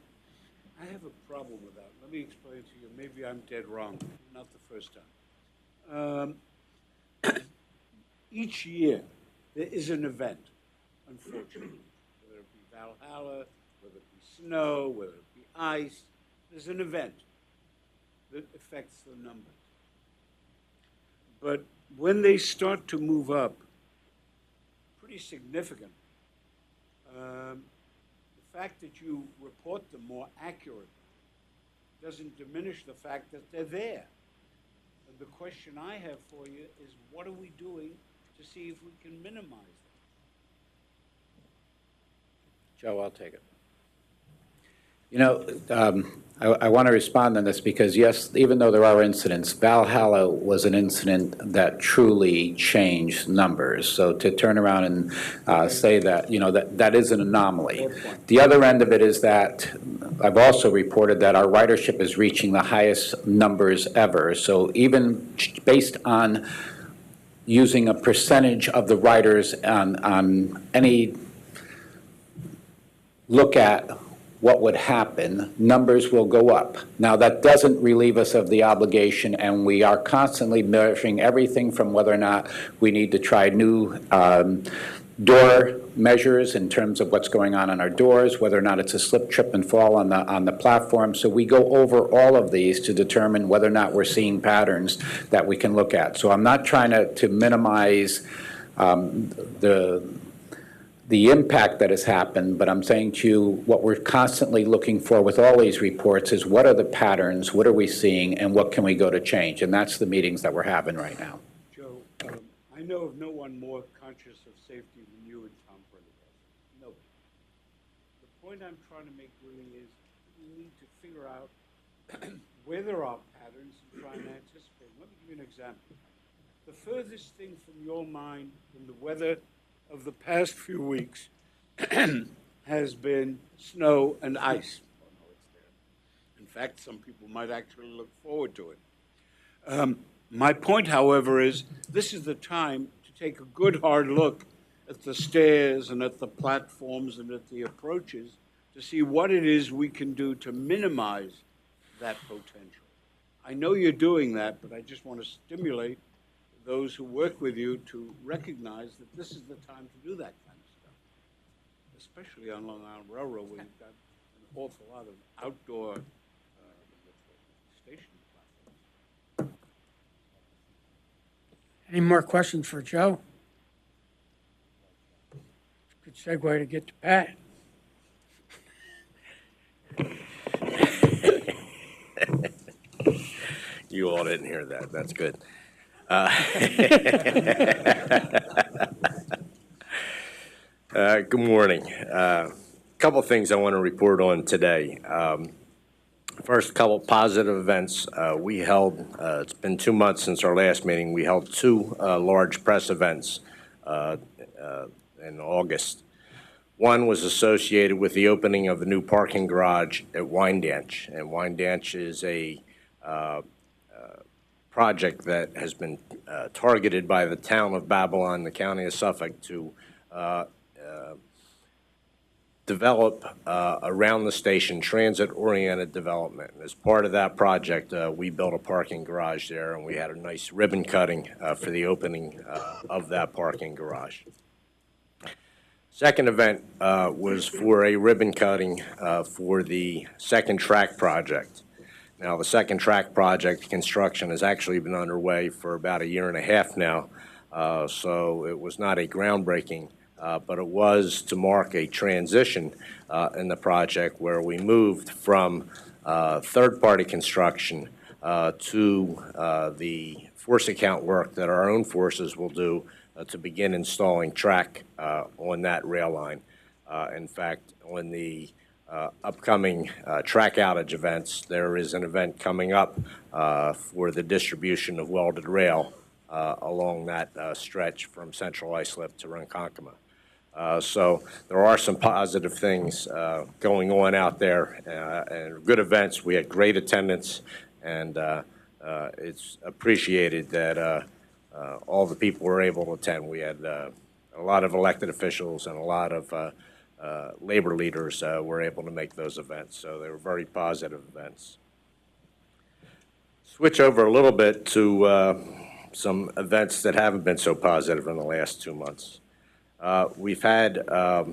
[SPEAKER 7] I have a problem with that. Let me explain to you. Maybe I'm dead wrong. Not the first time. Each year, there is an event, unfortunately. Whether it be Valhalla, whether it be snow, whether it be ice, there's an event that affects the numbers. but when they start to move up, pretty significant, the fact that you report them more accurately doesn't diminish the fact that they're there. And the question I have for you is, what are we doing to see if we can minimize them?
[SPEAKER 5] Joe, I'll take it. You know, I want to respond on this because, yes, even though there are incidents, Valhalla was an incident that truly changed numbers. So to turn around and say that, you know, that is an anomaly. The other end of it is that I've also reported that our ridership is reaching the highest numbers ever. So even based on using a percentage of the riders on any look at what would happen, numbers will go up. Now, that doesn't relieve us of the obligation, and we are constantly measuring everything from whether or not we need to try new door measures in terms of what's going on our doors, whether or not it's a slip, trip, and fall on the platform. So we go over all of these to determine whether or not we're seeing patterns that we can look at. So I'm not trying to minimize the impact that has happened, but I'm saying to you, what we're constantly looking for with all these reports is what are the patterns, what are we seeing, and what can we go to change? And that's the meetings that we're having right now.
[SPEAKER 7] Joe, I know of no one more conscious of safety than you and Tom Prendergast. Nobody. The point I'm trying to make really is we need to figure out where there are patterns and try and anticipate. Let me give you an example. The furthest thing from your mind in the weather of the past few weeks has been snow and ice. Oh, no, it's there. In fact, some people might actually look forward to it. My point, however, is this is the time to take a good hard look at the stairs and at the platforms and at the approaches to see what it is we can do to minimize that potential. I know you're doing that, but I just want to stimulate those who work with you to recognize that this is the time to do that kind of stuff, especially on Long Island Railroad, where you've got an awful lot of outdoor station platforms.
[SPEAKER 1] Any more questions for Joe? Good segue to get to Pat.
[SPEAKER 11] You all didn't hear that. That's good. Good morning. A couple of things I want to report on today. First, a couple positive events. We held, it's been 2 months since our last meeting, we held 2 large press events in August. One was associated with the opening of a new parking garage at Wyandanch. And Wyandanch is a project that has been targeted by the town of Babylon, the county of Suffolk, to develop around the station transit-oriented development. And as part of that project, we built a parking garage there, and we had a nice ribbon cutting for the opening of that parking garage. Second event was for a ribbon cutting for the second track project. Now, the second track project construction has actually been underway for about 1.5 years now, so it was not a groundbreaking, but it was to mark a transition in the project where we moved from third-party construction to the force account work that our own forces will do to begin installing track on that rail line. In fact, on the upcoming track outage events, there is an event coming up for the distribution of welded rail along that stretch from Central Islip to Ronkonkoma. So there are some positive things going on out there and good events. We had great attendance, and it's appreciated that all the people were able to attend. We had a lot of elected officials and a lot of labor leaders were able to make those events, so they were very positive events. Switch over a little bit to some events that haven't been so positive in the last 2 months. We've had a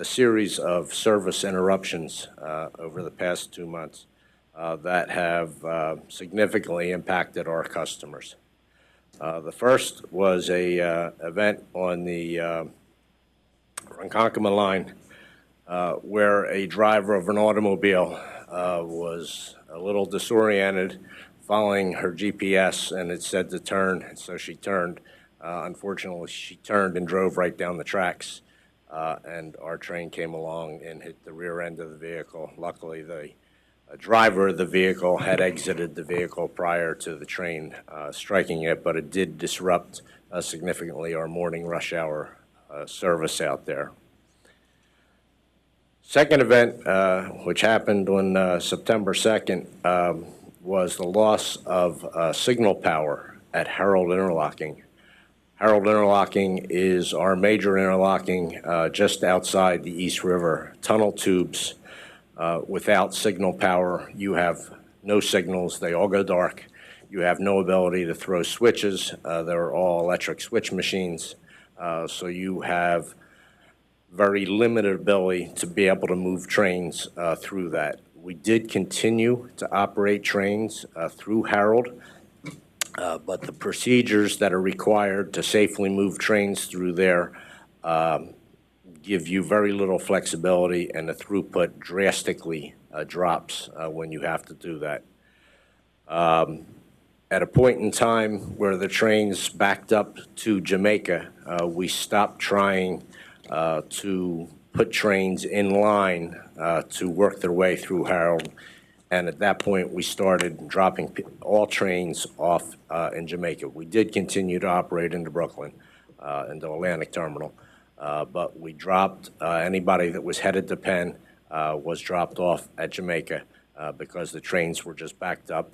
[SPEAKER 11] series of service interruptions over the past 2 months that have significantly impacted our customers.
[SPEAKER 13] The first was a event on the Ronkonkoma line where a driver of an automobile was a little disoriented following her GPS, and it said to turn, so she turned. Unfortunately, she turned and drove right down the tracks, and our train came along and hit the rear end of the vehicle. Luckily, the driver of the vehicle had exited the vehicle prior to the train striking it, but it did disrupt significantly our morning rush hour service out there. Second event, which happened on September 2nd, was the loss of signal power at Harold Interlocking. Harold Interlocking is our major interlocking just outside the East River. Tunnel tubes without signal power, you have no signals, they all go dark. You have no ability to throw switches. They're all electric switch machines, so you have very limited ability to be able to move trains through that. We did continue to operate trains through Harold, but the procedures that are required to safely move trains through there give you very little flexibility, and the throughput drastically drops when you have to do that. At a point in time where the trains backed up to Jamaica, we stopped trying to put trains in line to work their way through Harold. And at that point, we started dropping all trains off in Jamaica. We did continue to operate into Brooklyn, into Atlantic Terminal, but we dropped anybody that was headed to Penn was dropped off at Jamaica because the trains were just backed up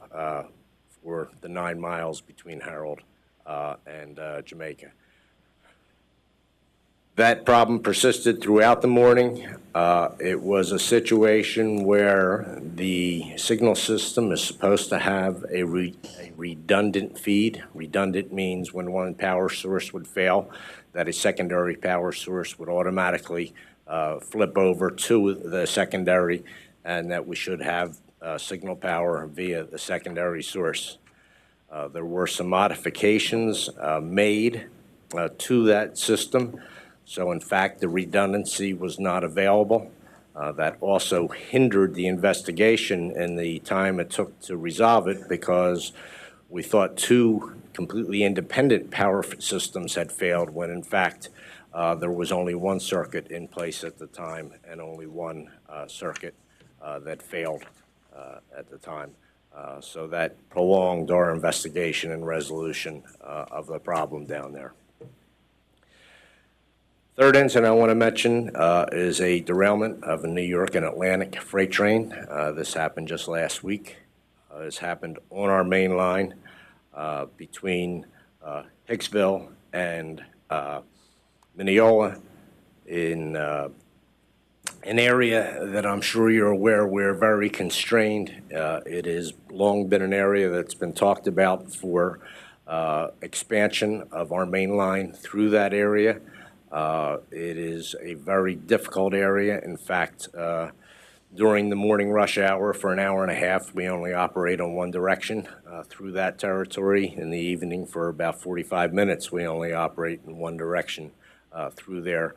[SPEAKER 13] for the 9 miles between Harold and Jamaica. That problem persisted throughout the morning. It was a situation where the signal system is supposed to have a redundant feed. Redundant means when one power source would fail, that a secondary power source would automatically flip over to the secondary, and that we should have signal power via the secondary source. There were some modifications made to that system. So in fact, the redundancy was not available. That also hindered the investigation and the time it took to resolve it, because we thought 2 completely independent power systems had failed when in fact there was only 1 circuit in place at the time and only 1 circuit that failed at the time. So that prolonged our investigation and resolution of the problem down there. Third incident I want to mention is a derailment of a New York and Atlantic freight train. This happened just last week. This happened on our main line between Hicksville and Mineola in an area that I'm sure you're aware we're very constrained. It has long been an area that's been talked about for expansion of our main line through that area. It is a very difficult area. In fact, during the morning rush hour for an hour and a half, we only operate on one direction through that territory. In the evening for about 45 minutes, we only operate in one direction through there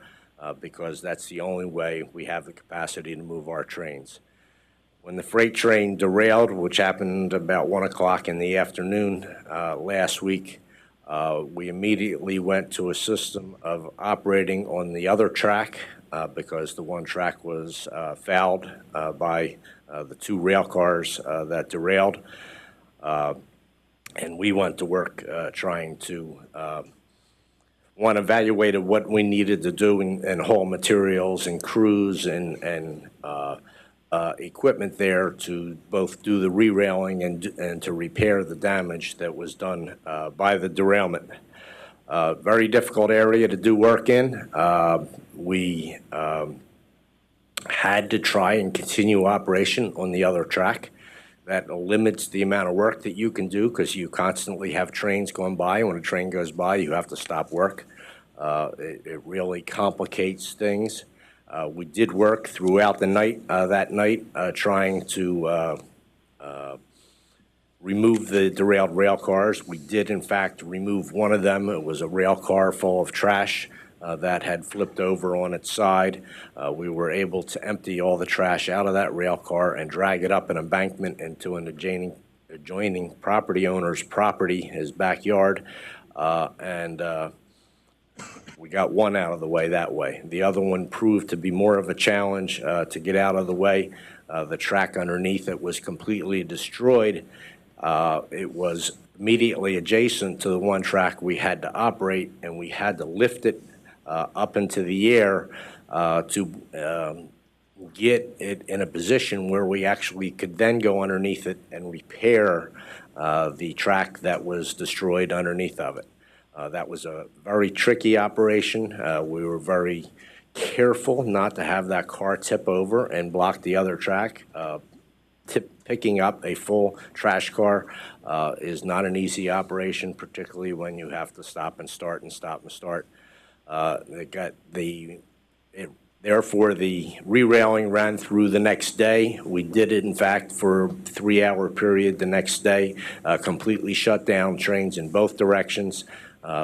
[SPEAKER 13] because that's the only way we have the capacity to move our trains. When the freight train derailed, which happened about 1 o'clock in the afternoon last week, we immediately went to a system of operating on the other track because the one track was fouled by the 2 rail cars that derailed. And we went to work trying to, evaluated what we needed to do and haul materials and crews and equipment there to both do the re-railing and to repair the damage that was done by the derailment. Very difficult area to do work in. We had to try and continue operation on the other track. That limits the amount of work that you can do because you constantly have trains going by. When a train goes by, you have to stop work. It really complicates things. We did work throughout the night, that night, trying to remove the derailed rail cars. We did, in fact, remove one of them. It was a rail car full of trash that had flipped over on its side. We were able to empty all the trash out of that rail car and drag it up an embankment into an adjoining property owner's property, his backyard, and we got one out of the way that way. The other one proved to be more of a challenge to get out of the way. The track underneath it was completely destroyed. It was immediately adjacent to the one track we had to operate, and we had to lift it up into the air to get it in a position where we actually could then go underneath it and repair the track that was destroyed underneath of it. That was a very tricky operation. We were very careful not to have that car tip over and block the other track. Picking up a full trash car is not an easy operation, particularly when you have to stop and start and stop and start. Therefore, the re-railing ran through the next day. We did it, in fact, for a 3-hour period the next day, completely shut down trains in both directions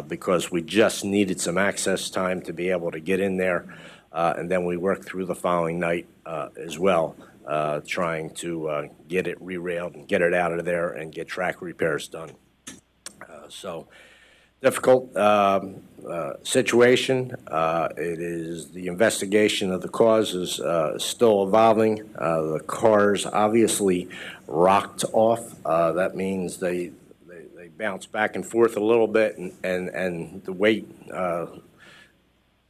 [SPEAKER 13] because we just needed some access time to be able to get in there. And then we worked through the following night as well, trying to get it re-railed and get it out of there and get track repairs done. So difficult situation. It is the investigation of the cause is still evolving. The cars obviously rocked off. That means they bounce back and forth a little bit, and the weight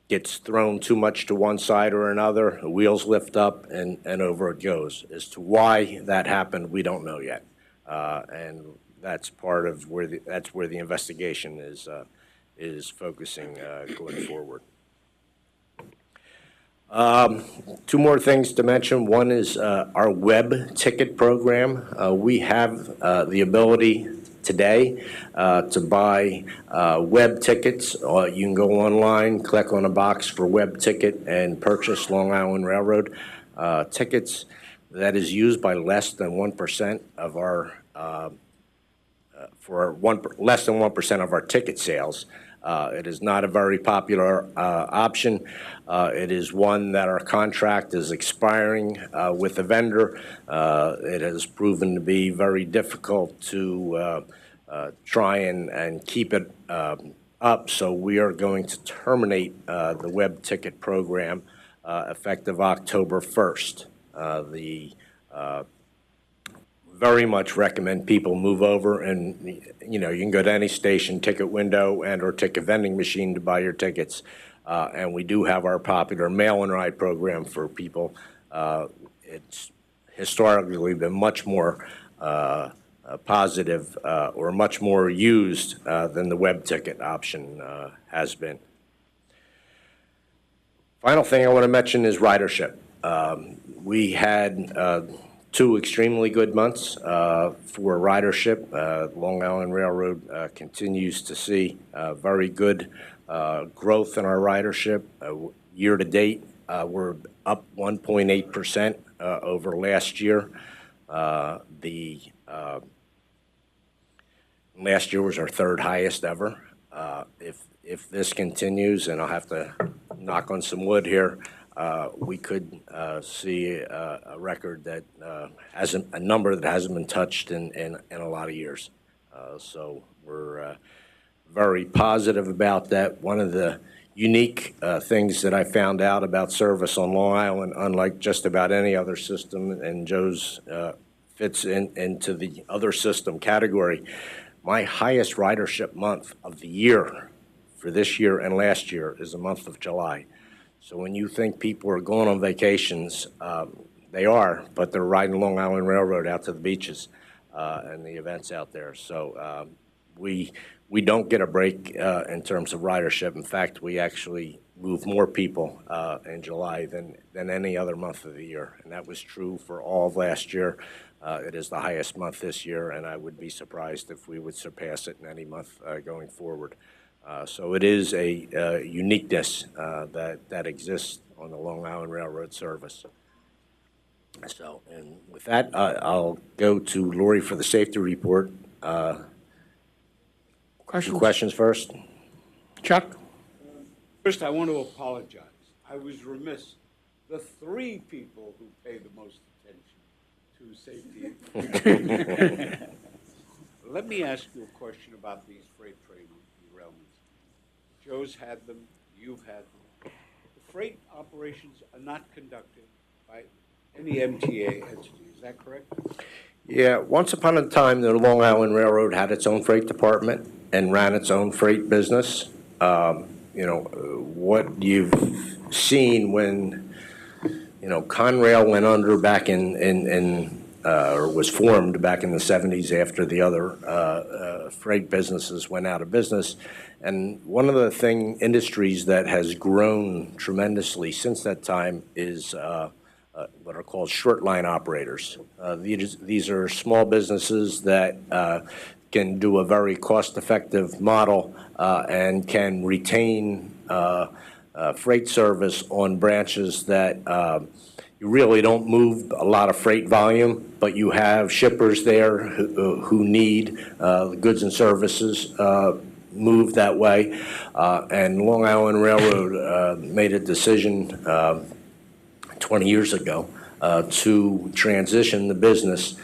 [SPEAKER 13] gets thrown too much to one side or another. The wheels lift up and over it goes. As to why that happened, we don't know yet, and that's part of where the investigation is focusing going forward. Two more things to mention. One is our web ticket program. We have the ability today to buy web tickets. You can go online, click on a box for web ticket, and purchase Long Island Railroad tickets. That is used by less than 1% of our less than 1% of our ticket sales. It is not a very popular option. It is one that our contract is expiring with the vendor. It has proven to be very difficult to try and keep it up, so we are going to terminate the web ticket program effective October 1st. Very much recommend people move over, and you can go to any station ticket window and or ticket vending machine to buy your tickets, and we do have our popular mail and ride program for people. It's historically been much more positive or much more used than the web ticket option has been. Final thing I want to mention is ridership. We had 2 extremely good months for ridership. Long Island Railroad continues to see very good growth in our ridership. Year to date, we're up 1.8% over last year. Last year was our 3rd highest ever. If this continues, and I'll have to knock on some wood here, we could see a record that a number that hasn't been touched in a lot of years. So we're very positive about that. One of the unique things that I found out about service on Long Island, unlike just about any other system, and Joe's fits into the other system category, my highest ridership month of the year for this year and last year is the month of July. So when you think people are going on vacations, they are, but they're riding Long Island Railroad out to the beaches and the events out there. So we don't get a break in terms of ridership. In fact, we actually move more people in July than any other month of the year, and that was true for all of last year. It is the highest month this year, and I would be surprised if we would surpass it in any month going forward. So it is a uniqueness that exists on the Long Island Railroad service. So, and with that, I'll go to Lori for the safety report. Questions first?
[SPEAKER 1] Chuck?
[SPEAKER 7] First, I want to apologize. I was remiss. The three people who pay the most attention to safety. Let me ask you a question about these freight train derailments. Joe's had them, you've had them. The freight operations are not conducted by any MTA entity, is that correct?
[SPEAKER 13] Yeah, once upon a time, the Long Island Railroad had its own freight department and ran its own freight business. What you've seen when, Conrail went under back or was formed back in the 70s after the other freight businesses went out of business. And one of the industries that has grown tremendously since that time is what are called short line operators. These are small businesses that can do a very cost-effective model and can retain freight service on branches that you really don't move a lot of freight volume, but you have shippers there who need goods and services moved that way. And Long Island Railroad made a decision 20 years ago to transition the business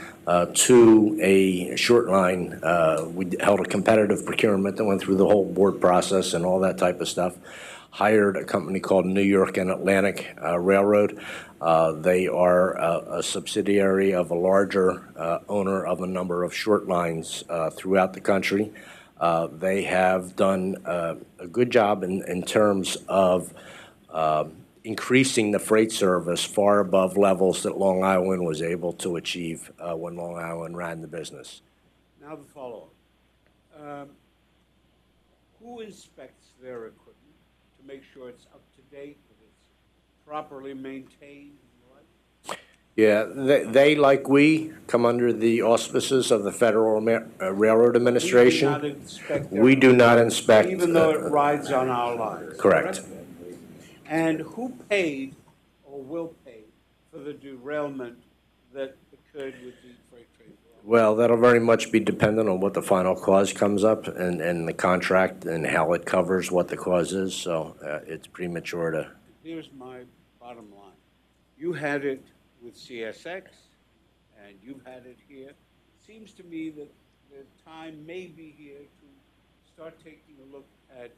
[SPEAKER 13] to a short line. We held a competitive procurement that went through the whole board process and all that type of stuff. Hired a company called New York and Atlantic Railroad. They are a subsidiary of a larger owner of a number of short lines throughout the country. They have done a good job in terms of increasing the freight service far above levels that Long Island was able to achieve when Long Island ran the business.
[SPEAKER 7] Now the follow-up. Who inspects their equipment to make sure it's up to date, that it's properly maintained?
[SPEAKER 13] Yeah, they like we, come under the auspices of the Federal Railroad Administration. We do not inspect.
[SPEAKER 7] Even though it rides on our lines.
[SPEAKER 13] Correct.
[SPEAKER 7] And who paid or will pay for the derailment that occurred with the freight train?
[SPEAKER 13] Well, that'll very much be dependent on what the final clause comes up and the contract and how it covers what the clause is, so it's premature to.
[SPEAKER 7] Here's my bottom line. You had it with CSX, and you've had it here. It seems to me that the time may be here to start taking a look at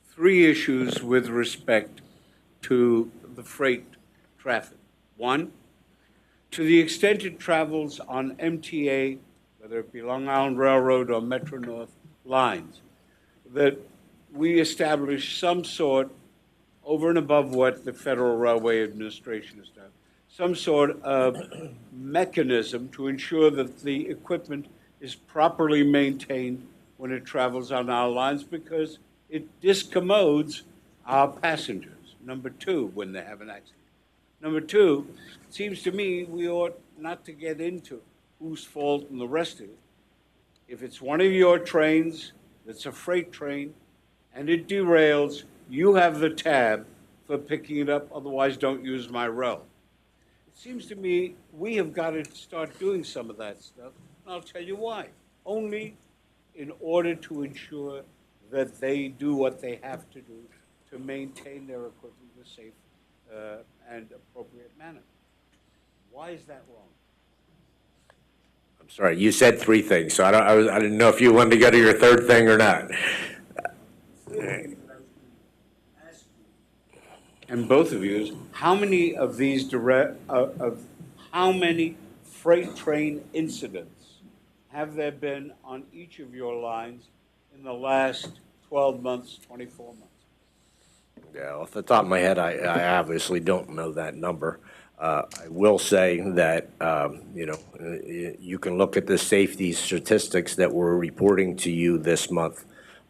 [SPEAKER 7] three issues with respect to the freight traffic. One, to the extent it travels on MTA, whether it be Long Island Railroad or Metro-North lines, that we establish some sort, over and above what the Federal Railway Administration has done, some sort of mechanism to ensure that the equipment is properly maintained when it travels on our lines, because it discommodes our passengers. Number two, when they have an accident. Number two, it seems to me we ought not to get into whose fault and the rest of it. If it's one of your trains that's a freight train and it derails, you have the tab for picking it up, otherwise don't use my rail. It seems to me we have got to start doing some of that stuff, and I'll tell you why. Only in order to ensure that they do what they have to do to maintain their equipment in a safe and appropriate manner. Why is that wrong?
[SPEAKER 13] I'm sorry, you said three things, so I didn't know if you wanted to go to your third thing or not.
[SPEAKER 7] And both of you, how many of these how many freight train incidents have there been on each of your lines in the last 12 months, 24 months?
[SPEAKER 13] Yeah, off the top of my head, I obviously don't know that number. I will say that, you can look at the safety statistics that we're reporting to you this month,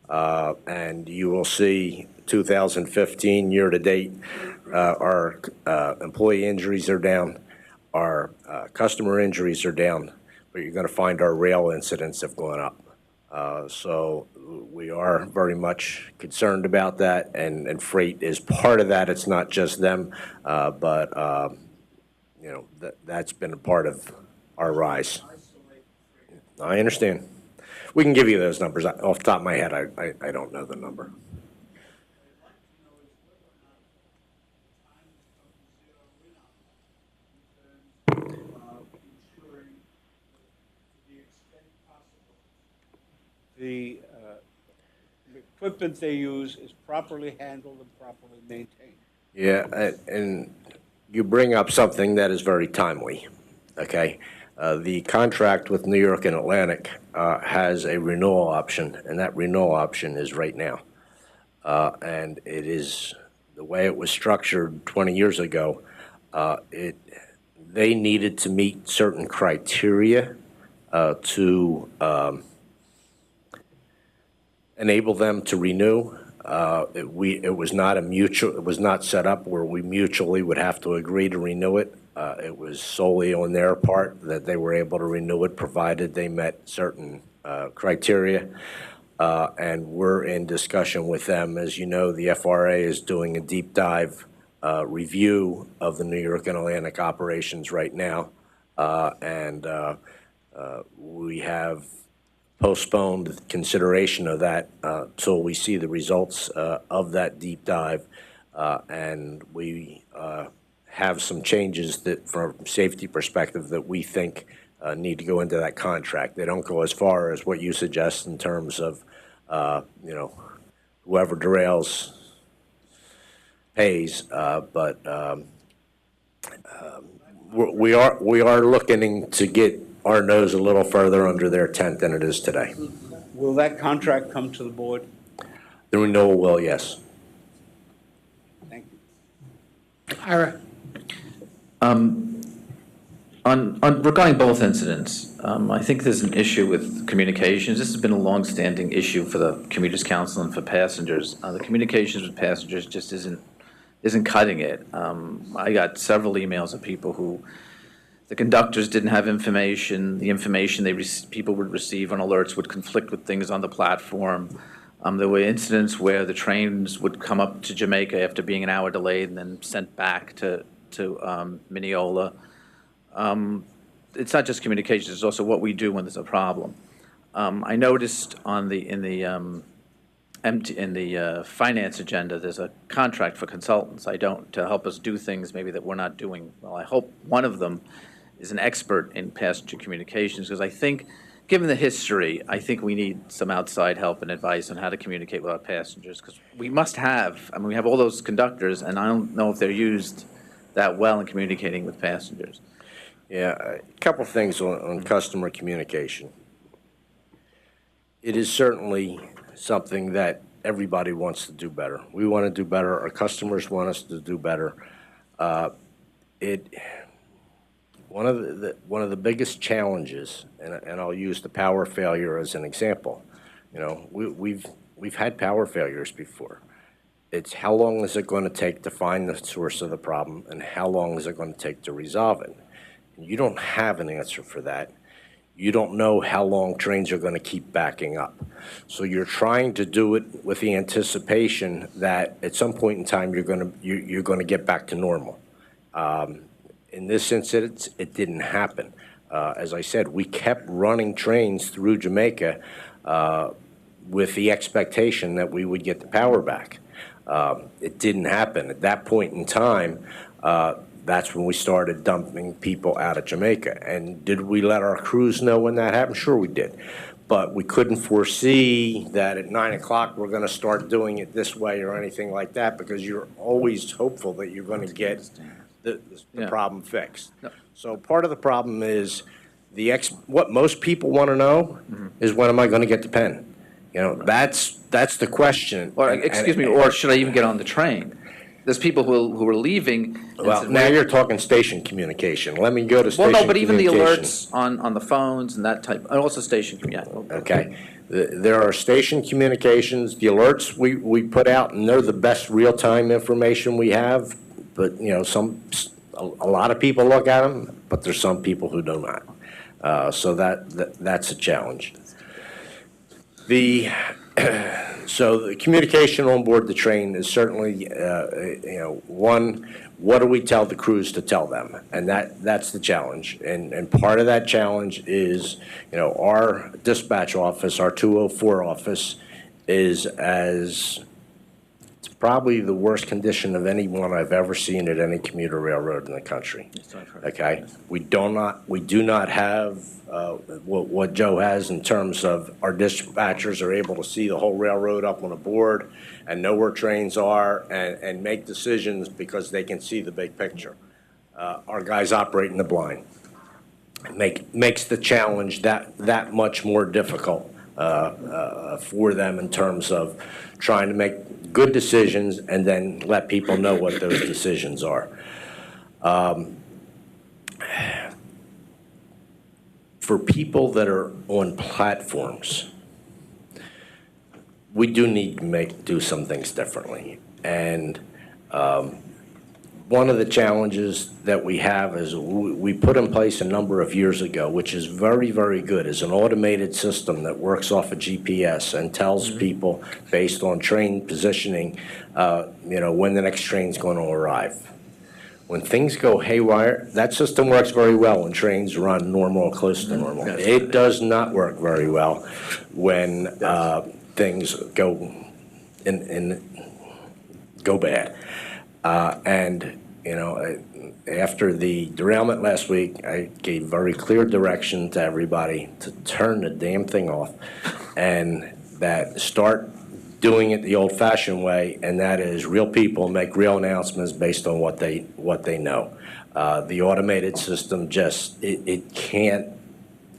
[SPEAKER 13] and you will see 2015 year-to-date, our employee injuries are down, our customer injuries are down, but you're going to find our rail incidents have gone up. So we are very much concerned about that, and freight is part of that. It's not just them, but that's been a part of our rise. I understand. We can give you those numbers. Off the top of my head, I don't know the number.
[SPEAKER 7] The equipment they use is properly handled and properly maintained.
[SPEAKER 13] Yeah, and you bring up something that is very timely, okay? The contract with New York and Atlantic has a renewal option, and that renewal option is right now. And it is, the way it was structured 20 years ago, they needed to meet certain criteria to enable them to renew. It was not a mutual, it was not set up where we mutually would have to agree to renew it. It was solely on their part that they were able to renew it, provided they met certain criteria. And we're in discussion with them. As you know, the FRA is doing a deep dive review of the New York and Atlantic operations right now. And we have postponed consideration of that till we see the results of that deep dive. And we have some changes that, from a safety perspective, that we think need to go into that contract. They don't go as far as what you suggest in terms of, whoever derails pays, but we are looking to get our nose a little further under their tent than it is today.
[SPEAKER 7] Will that contract come to the board?
[SPEAKER 13] The renewal will, yes.
[SPEAKER 7] Thank you.
[SPEAKER 1] Ira?
[SPEAKER 14] Regarding both incidents, I think there's an issue with communications. This has been a long-standing issue for the Commuters Council and for passengers. The communications with passengers just isn't cutting it. I got several emails of people who the conductors didn't have information. The information people would receive on alerts would conflict with things on the platform. There were incidents where the trains would come up to Jamaica after being an hour delayed and then sent back to Mineola. It's not just communications; it's also what we do when there's a problem. I noticed in the finance agenda, there's a contract for consultants. To help us do things maybe that we're not doing well. I hope one of them is an expert in passenger communications, because I think, given the history, I think we need some outside help and advice on how to communicate with our passengers, because we must have, we have all those conductors, and I don't know if they're used that well in communicating with passengers.
[SPEAKER 13] Yeah, a couple of things on customer communication. It is certainly something that everybody wants to do better. We want to do better. Our customers want us to do better. One of the biggest challenges, and I'll use the power failure as an example. We've had power failures before. It's how long is it going to take to find the source of the problem, and how long is it going to take to resolve it? You don't have an answer for that. You don't know how long trains are going to keep backing up. So you're trying to do it with the anticipation that at some point in time you're going to get back to normal. In this incident, it didn't happen. As I said, we kept running trains through Jamaica with the expectation that we would get the power back. It didn't happen. At that point in time, that's when we started dumping people out of Jamaica. And did we let our crews know when that happened? Sure we did. But we couldn't foresee that at 9 o'clock we're going to start doing it this way or anything like that, because you're always hopeful that you're going to get the problem fixed. No. So part of the problem is what most people want to know is, when am I going to get the pen? That's the question.
[SPEAKER 14] Or excuse me, or should I even get on the train? There's people who are leaving.
[SPEAKER 13] Well, now you're talking station communication. Let me go to station communication.
[SPEAKER 14] Well, no, but even the alerts on the phones and that type, and also station communication.
[SPEAKER 13] Okay. There are station communications. The alerts we put out, and they're the best real-time information we have. But, a lot of people look at them, but there's some people who do not. So that's a challenge. So the communication on board the train is certainly, one, what do we tell the crews to tell them? And that's the challenge. And part of that challenge is, our dispatch office, our 204 office, is it's probably the worst condition of any one I've ever seen at any commuter railroad in the country. Okay? We do not have what Joe has in terms of our dispatchers are able to see the whole railroad up on a board and know where trains are and make decisions because they can see the big picture. Our guys operate in the blind. Makes the challenge that much more difficult for them in terms of trying to make good decisions and then let people know what those decisions are. For people that are on platforms, we do need to do some things differently. And one of the challenges that we have is we put in place a number of years ago, which is very, very good, is an automated system that works off of GPS and tells people based on train positioning, when the next train's going to arrive. When things go haywire, that system works very well when trains run normal or close to normal. It does not work very well when things go go bad. After the derailment last week, I gave very clear direction to everybody to turn the damn thing off and that start doing it the old-fashioned way, and that is real people make real announcements based on what they know. The automated system it can't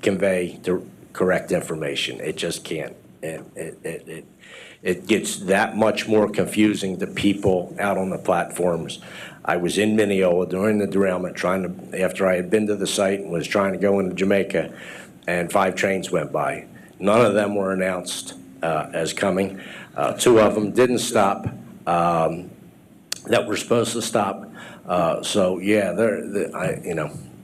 [SPEAKER 13] convey the correct information. It just can't. It gets that much more confusing to people out on the platforms. I was in Mineola during the derailment after I had been to the site and was trying to go into Jamaica, and 5 trains went by. None of them were announced as coming. 2 of them didn't stop that were supposed to stop.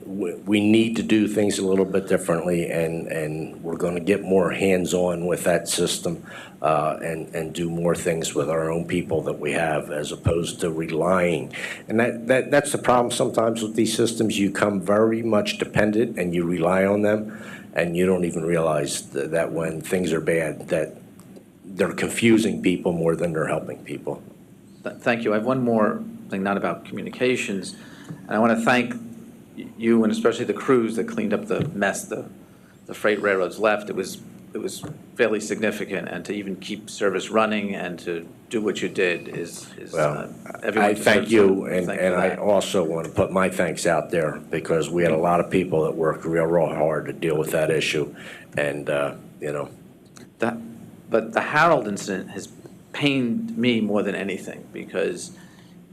[SPEAKER 13] We need to do things a little bit differently, and we're going to get more hands-on with that system and do more things with our own people that we have as opposed to relying. And that's the problem sometimes with these systems. You come very much dependent and you rely on them, and you don't even realize that when things are bad that they're confusing people more than they're helping people.
[SPEAKER 14] Thank you. I have one more thing, not about communications, and I want to thank you and especially the crews that cleaned up the mess the freight railroads left. It was fairly significant, and to even keep service running and to do what you did is
[SPEAKER 13] I thank you, and I also want to put my thanks out there because we had a lot of people that worked real hard to deal with that issue, and
[SPEAKER 14] But the Harold incident has pained me more than anything because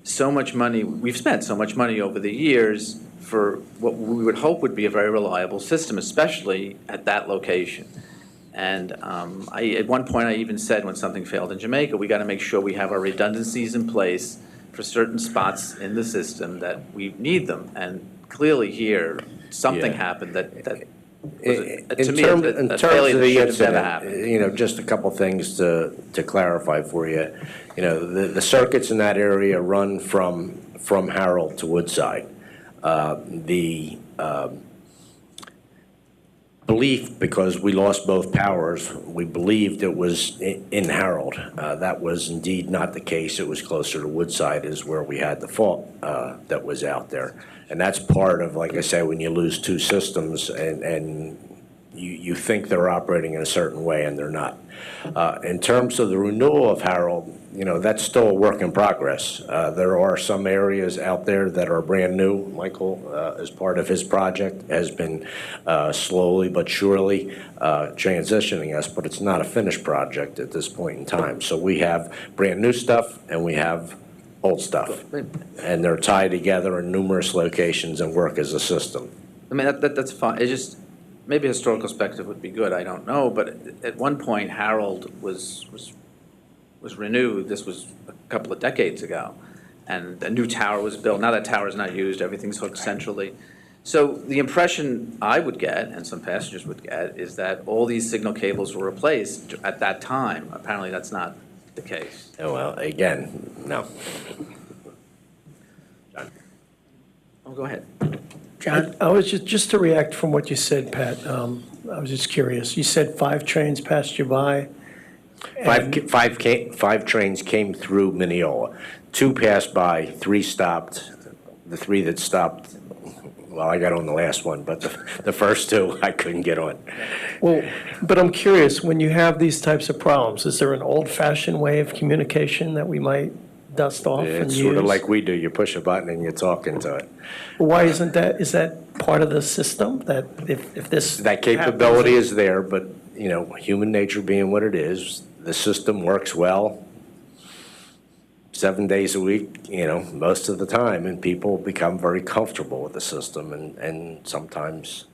[SPEAKER 14] we've spent so much money over the years for what we would hope would be a very reliable system, especially at that location. And at one point I even said when something failed in Jamaica, we got to make sure we have our redundancies in place for certain spots in the system that we need them. And clearly here, something happened that
[SPEAKER 13] in terms of the incident, just a couple things to clarify for you. The circuits in that area run from Harold to Woodside. The belief, because we lost both powers, we believed it was in Harold. That was indeed not the case. It was closer to Woodside is where we had the fault that was out there. And that's part of, like I say, when you lose 2 systems and you think they're operating in a certain way and they're not. In terms of the renewal of Harold, that's still a work in progress. There are some areas out there that are brand new. Michael, as part of his project, has been slowly but surely transitioning us, but it's not a finished project at this point in time. So we have brand new stuff and we have old stuff, and they're tied together in numerous locations and work as a system.
[SPEAKER 14] I mean, that's fine. It's just, maybe a historical perspective would be good, I don't know, but at one point Harold was renewed. This was a couple of decades ago, and a new tower was built. Now that tower is not used, everything's hooked centrally. So the impression I would get, and some passengers would get, is that all these signal cables were replaced at that time. Apparently, that's not the case.
[SPEAKER 13] Oh, well, again, no.
[SPEAKER 14] Oh, go ahead.
[SPEAKER 1] John?
[SPEAKER 4] I was just to react from what you said, Pat, I was just curious. You said 5 trains passed you by?
[SPEAKER 13] Five trains came through Mineola. 2 passed by, 3 stopped. The 3 that stopped, well, I got on the last one, but the first 2 I couldn't get on.
[SPEAKER 4] Well, but I'm curious, when you have these types of problems, is there an old-fashioned way of communication that we might dust off and
[SPEAKER 13] It's
[SPEAKER 4] use?
[SPEAKER 13] sort of like we do. You push a button and you're talking to it.
[SPEAKER 4] Why isn't that, is that part of the system, that if this
[SPEAKER 13] That capability
[SPEAKER 4] happens-
[SPEAKER 13] is there, but, you know, human nature being what it is, the system works well 7 days a week, you know, most of the time, and people become very comfortable with the system, and sometimes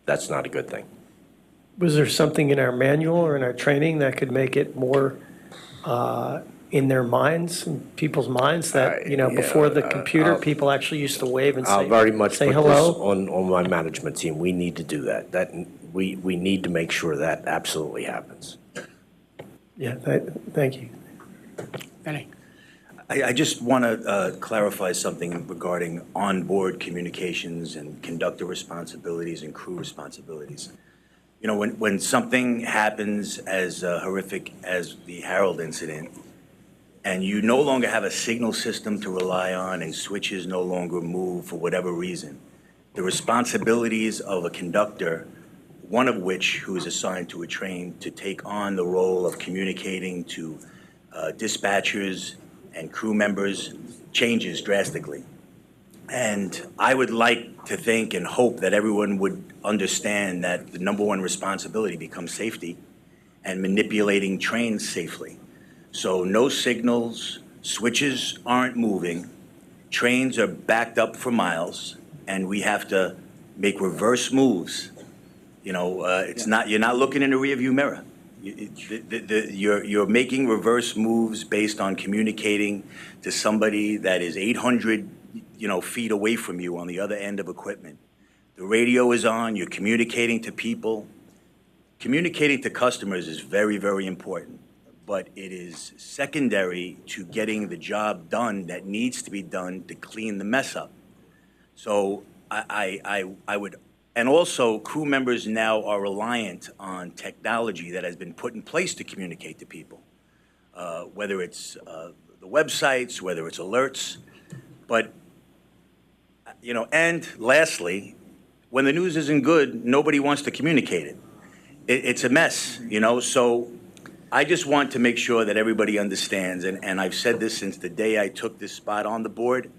[SPEAKER 13] that's not a good thing.
[SPEAKER 4] Was there something in our manual or in our training that could make it more in their minds, in people's minds, that, you know, before the computer, people actually used to wave and
[SPEAKER 13] I'll
[SPEAKER 4] say,
[SPEAKER 13] very much
[SPEAKER 4] say
[SPEAKER 13] put this
[SPEAKER 4] hello?
[SPEAKER 13] on my management team. We need to do that. We need to make sure that absolutely happens.
[SPEAKER 4] Yeah, thank you.
[SPEAKER 1] Benny?
[SPEAKER 15] I just want to clarify something regarding onboard communications and conductor responsibilities and crew responsibilities. You know, when something happens as horrific as the Harold incident, and you no longer have a signal system to rely on and switches no longer move for whatever reason, the responsibilities of a conductor, one of which who is assigned to a train to take on the role of communicating to dispatchers and crew members, changes drastically. And I would like to think and hope that everyone would understand that the number one responsibility becomes safety and manipulating trains safely. So no signals, switches aren't moving, trains are backed up for miles, and we have to make reverse moves. You know, you're not looking in the rearview mirror. You're making reverse moves based on communicating to somebody that is 800, feet away from you on the other end of equipment. The radio is on, you're communicating to people. Communicating to customers is very, very important, but it is secondary to getting the job done that needs to be done to clean the mess up. So I would. And also, crew members now are reliant on technology that has been put in place to communicate to people, whether it's the websites, whether it's alerts. But, and lastly, when the news isn't good, nobody wants to communicate it. It's a mess, so I just want to make sure that everybody understands, and I've said this since the day I took this spot on the board.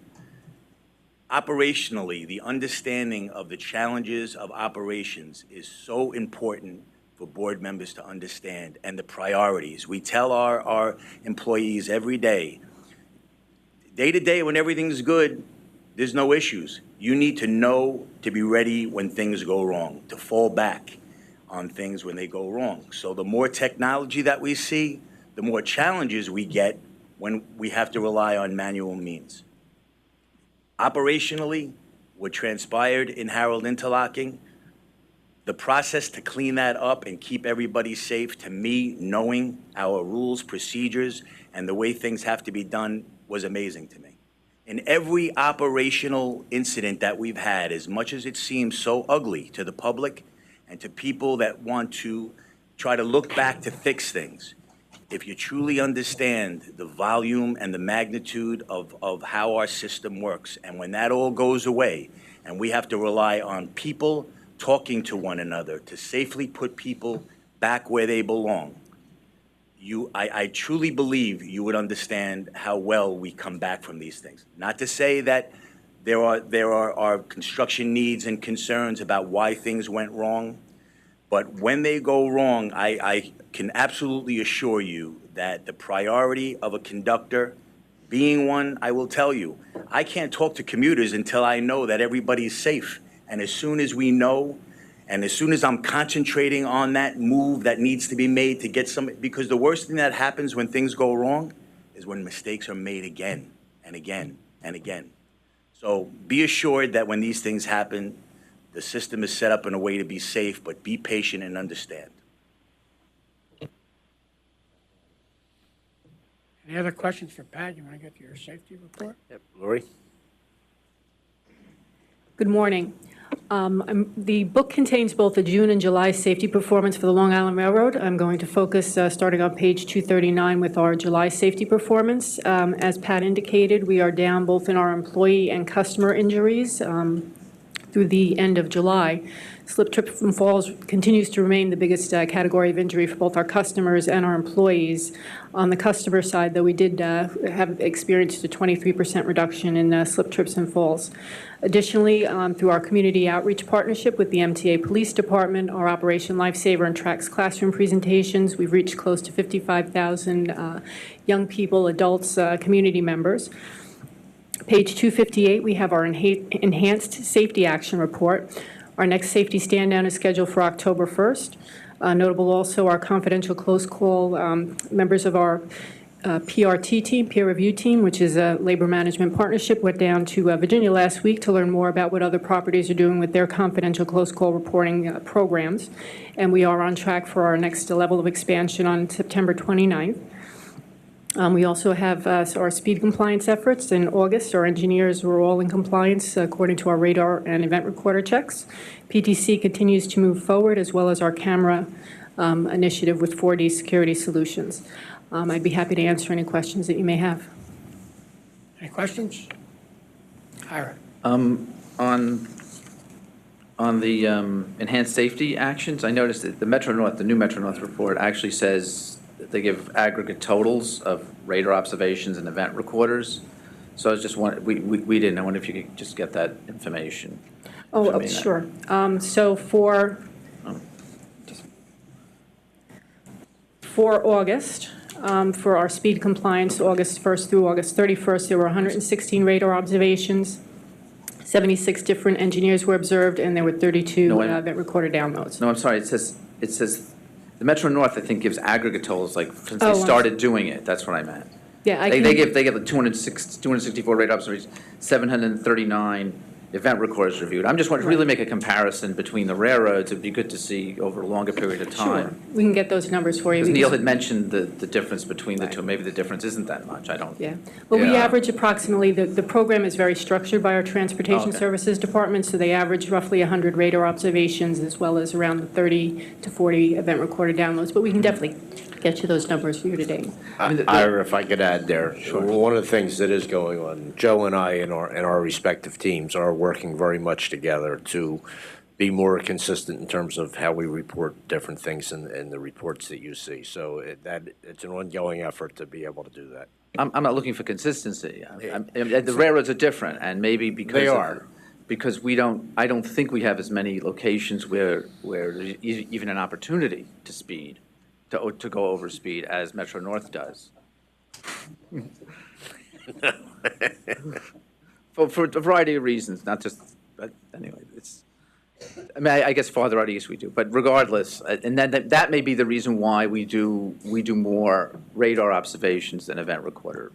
[SPEAKER 15] Operationally, the understanding of the challenges of operations is so important for board members to understand, and the priorities. We tell our employees every day to day, when everything's good, there's no issues. You need to know to be ready when things go wrong, to fall back on things when they go wrong. So the more technology that we see, the more challenges we get when we have to rely on manual means. Operationally, what transpired in Harold interlocking, the process to clean that up and keep everybody safe, to me, knowing our rules, procedures, and the way things have to be done was amazing to me. In every operational incident that we've had, as much as it seems so ugly to the public and to people that want to try to look back to fix things, if you truly understand the volume and the magnitude of how our system works, and when that all goes away and we have to rely on people talking to one another to safely put people back where they belong, I truly believe you would understand how well we come back from these things. Not to say that there are construction needs and concerns about why things went wrong, but when they go wrong, I can absolutely assure you that the priority of a conductor, being one, I will tell you, I can't talk to commuters until I know that everybody's safe. And as soon as we know, and as soon as I'm concentrating on that move that needs to be made to get some, because the worst thing that happens when things go wrong is when mistakes are made again and again and again. So be assured that when these things happen, the system is set up in a way to be safe, but be patient and understand.
[SPEAKER 1] Any other questions for Pat? You want to get to your safety report?
[SPEAKER 13] Lori?
[SPEAKER 16] Good morning. The book contains both the June and July safety performance for the Long Island Railroad. I'm going to focus, starting on page 239, with our July safety performance. As Pat indicated, we are down both in our employee and customer injuries through the end of July. Slip, trip, and falls continues to remain the biggest category of injury for both our customers and our employees. On the customer side, though, we did have experienced a 23% reduction in slip, trips, and falls. Additionally, through our community outreach partnership with the MTA Police Department, our Operation Lifesaver and Tracks classroom presentations, we've reached close to 55,000 young people, adults, community members. Page 258, we have our enhanced safety action report. Our next safety stand-down is scheduled for October 1st. Notable also, our confidential close call members of our PRT team, peer review team, which is a labor management partnership, went down to Virginia last week to learn more about what other properties are doing with their confidential close call reporting programs. And we are on track for our next level of expansion on September 29th. We also have our speed compliance efforts. In August, our engineers were all in compliance according to our radar and event recorder checks. PTC continues to move forward, as well as our camera initiative with 4D Security Solutions. I'd be happy to answer any questions that you may have.
[SPEAKER 1] Any questions? Ira.
[SPEAKER 14] On the enhanced safety actions, I noticed that the Metro North, the new Metro North report actually says that they give aggregate totals of radar observations and event recorders. So I was just wondering, we didn't. I wonder if you could just get that information.
[SPEAKER 16] Oh, sure. So for August, for our speed compliance, August 1st through August 31st, there were 116 radar observations, 76 different engineers were observed, and there were 32 event recorder downloads.
[SPEAKER 14] No, I'm sorry. It says the Metro North, I think, gives aggregate totals, like, since they started doing it. That's what I meant.
[SPEAKER 16] Yeah,
[SPEAKER 14] They give like 264 radar observations, 739 event recorders reviewed. I'm just wanting to really make a comparison between the railroads. It'd be good to see over a longer period of time.
[SPEAKER 16] Sure. We can get those numbers for you.
[SPEAKER 14] Because Neil had mentioned the difference between the two. Maybe the difference isn't that much. I don't.
[SPEAKER 16] Yeah. Well, we average approximately, the program is very structured by our Transportation Services Department, so they average roughly 100 radar observations as well as around 30 to 40 event recorder downloads. But we can definitely get you those numbers year to date.
[SPEAKER 13] Ira, if I could add there, one of the things that is going on, Joe and I and our respective teams are working very much together to be more consistent in terms of how we report different things in the reports that you see. So it's an ongoing effort to be able to do that.
[SPEAKER 14] I'm not looking for consistency. The railroads are different, and maybe because
[SPEAKER 13] They are.
[SPEAKER 14] Because I don't think we have as many locations where there's even an opportunity to speed, to go over speed as Metro North does. For a variety of reasons, not just, but anyway, I guess farther out east we do, but regardless, and that may be the reason why we do more radar observations than event recorder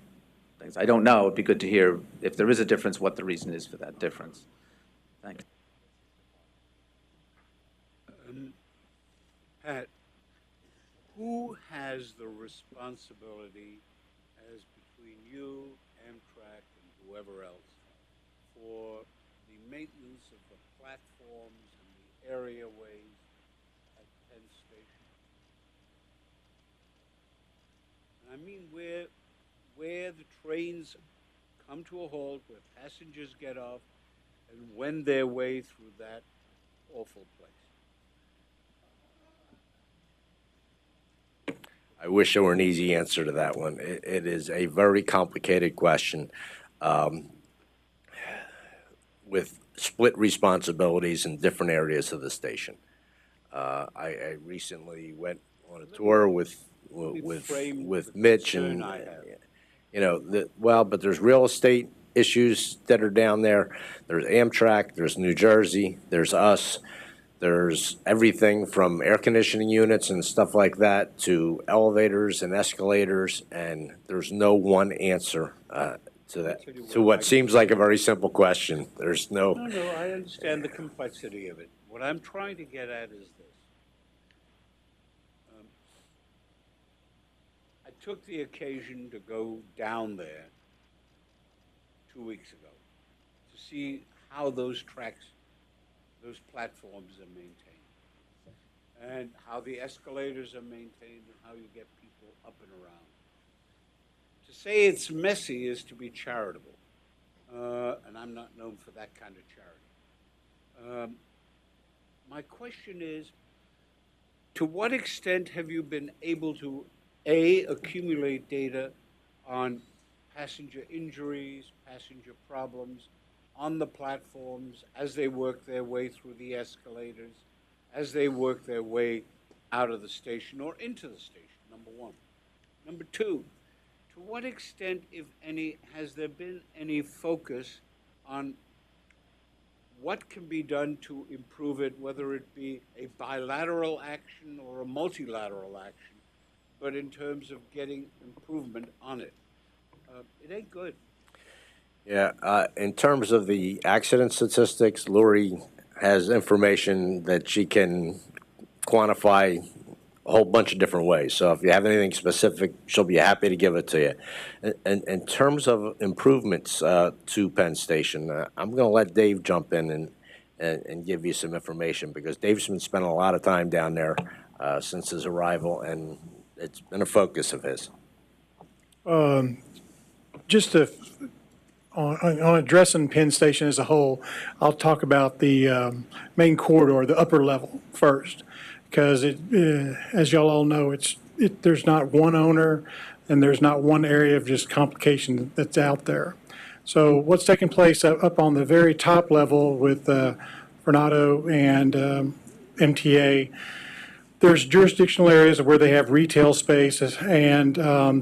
[SPEAKER 14] things. I don't know. It'd be good to hear if there is a difference, what the reason is for that difference. Thanks.
[SPEAKER 7] Pat, who has the responsibility, as between you, Amtrak, and whoever else, for the maintenance of the platforms and the areaways at Penn Station? I mean, where the trains come to a halt, where passengers get off and wend their way through that awful place.
[SPEAKER 13] I wish there were an easy answer to that one. It is a very complicated question with split responsibilities in different areas of the station. I recently went on a tour with Mitch, and but there's real estate issues that are down there. There's Amtrak, there's New Jersey, there's us. There's everything from air conditioning units and stuff like that to elevators and escalators, and there's no one answer to what seems like a very simple question. There's
[SPEAKER 7] No, I understand the complexity of it. What I'm trying to get at is this. I took the occasion to go down there 2 weeks ago to see how those tracks, those platforms are maintained, and how the escalators are maintained, and how you get people up and around. To say it's messy is to be charitable, and I'm not known for that kind of charity. My question is, to what extent have you been able to, A, accumulate data on passenger injuries, passenger problems on the platforms as they work their way through the escalators, as they work their way out of the station or into the station, number one. Number two, to what extent, if any, has there been any focus on what can be done to improve it, whether it be a bilateral action or a multilateral action, but in terms of getting improvement on it? It ain't good.
[SPEAKER 13] Yeah, in terms of the accident statistics, Lori has information that she can quantify a whole bunch of different ways. So if you have anything specific, she'll be happy to give it to you. In terms of improvements to Penn Station, I'm going to let Dave jump in and give you some information, because Dave's been spending a lot of time down there since his arrival, and it's been a focus of his.
[SPEAKER 17] Just on addressing Penn Station as a whole, I'll talk about the main corridor, the upper level first, because as y'all all know, there's not one owner and there's not one area of just complication that's out there. So what's taking place up on the very top level with Fernando and MTA, there's jurisdictional areas where they have retail spaces, and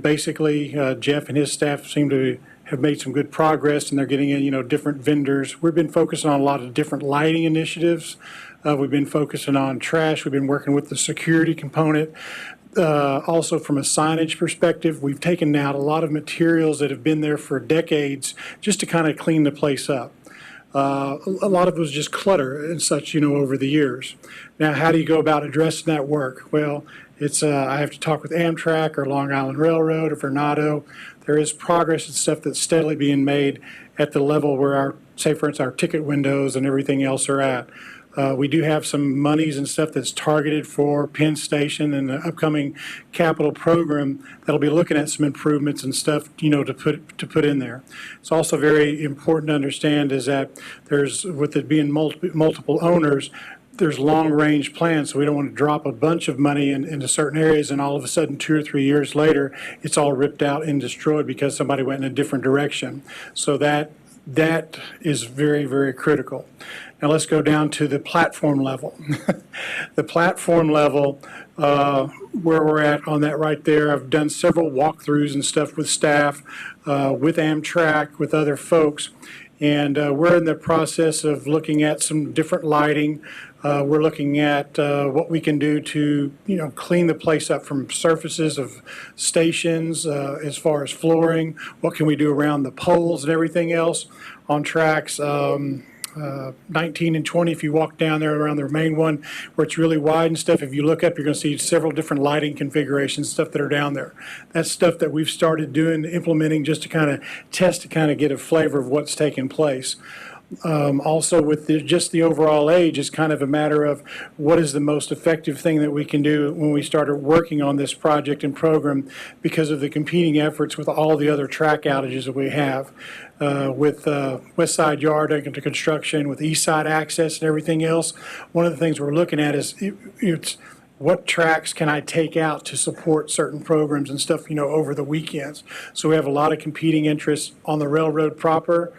[SPEAKER 17] basically Jeff and his staff seem to have made some good progress, and they're getting in, different vendors. We've been focusing on a lot of different lighting initiatives. We've been focusing on trash. We've been working with the security component. Also from a signage perspective, we've taken out a lot of materials that have been there for decades just to kind of clean the place up. A lot of it was just clutter and such, over the years. Now, how do you go about addressing that work? Well, it's I have to talk with Amtrak or Long Island Railroad or Fernando. There is progress and stuff that's steadily being made at the level where our ticket windows and everything else are at. We do have some monies and stuff that's targeted for Penn Station and the upcoming capital program that'll be looking at some improvements and stuff, to put in there. It's also very important to understand is that with it being multiple owners, there's long-range plans, so we don't want to drop a bunch of money into certain areas, and all of a sudden, 2 or 3 years later, it's all ripped out and destroyed because somebody went in a different direction. So that is very, very critical. Now let's go down to the platform level. The platform level, where we're at on that right there, I've done several walkthroughs and stuff with staff, with Amtrak, with other folks, and we're in the process of looking at some different lighting. We're looking at what we can do to, clean the place up from surfaces of stations, as far as flooring. What can we do around the poles and everything else on tracks 19 and 20, if you walk down there around the main one where it's really wide and stuff, if you look up, you're going to see several different lighting configurations, stuff that are down there. That's stuff that we've started doing, implementing, just to kind of test, to kind of get a flavor of what's taking place. Also with just the overall age, it's kind of a matter of what is the most effective thing that we can do when we started working on this project and program, because of the competing efforts with all the other track outages that we have. With West Side Yard under construction, with East Side access and everything else, one of the things we're looking at is it's what tracks can I take out to support certain programs and stuff, over the weekends. So we have a lot of competing interests on the railroad proper.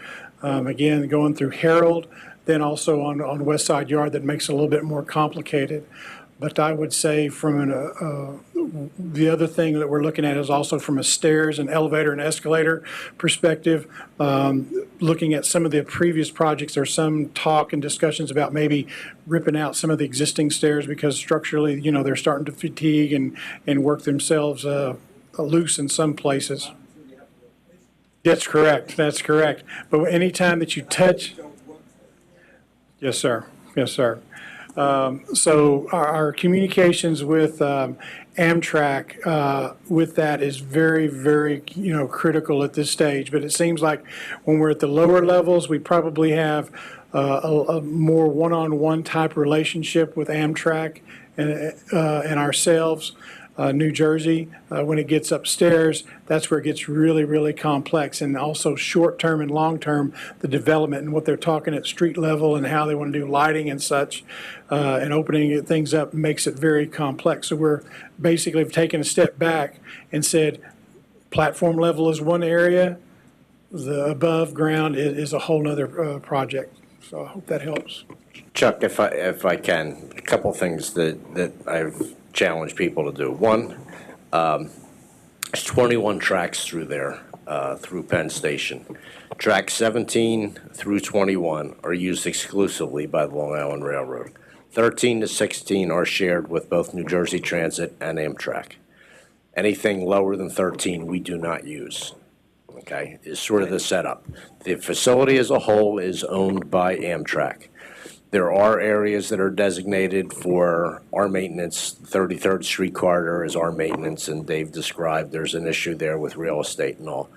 [SPEAKER 17] Again, going through Herald, then also on West Side Yard, that makes it a little bit more complicated. But I would say from the other thing that we're looking at is also from a stairs and elevator and escalator perspective. Looking at some of the previous projects, there's some talk and discussions about maybe ripping out some of the existing stairs, because structurally, they're starting to fatigue and work themselves loose in some places. That's correct, that's correct. But anytime that you touch, yes, sir, yes, sir. So our communications with Amtrak with that is very, very, critical at this stage. But it seems like when we're at the lower levels, we probably have a more one-on-one type relationship with Amtrak and ourselves. New Jersey, when it gets upstairs, that's where it gets really, really complex. And also short-term and long-term, the development and what they're talking at street level and how they want to do lighting and such, and opening things up makes it very complex. So we're basically taking a step back and said, platform level is one area, the above ground is a whole nother project. So I hope that helps.
[SPEAKER 13] Chuck, if I can, a couple things that I've challenged people to do. One, there's 21 tracks through there, through Penn Station. Tracks 17 through 21 are used exclusively by the Long Island Railroad. 13 to 16 are shared with both New Jersey Transit and Amtrak. Anything lower than 13 we do not use, okay, is sort of the setup. The facility as a whole is owned by Amtrak. There are areas that are designated for our maintenance. 33rd Street corridor is our maintenance, and Dave described there's an issue there with real estate and all.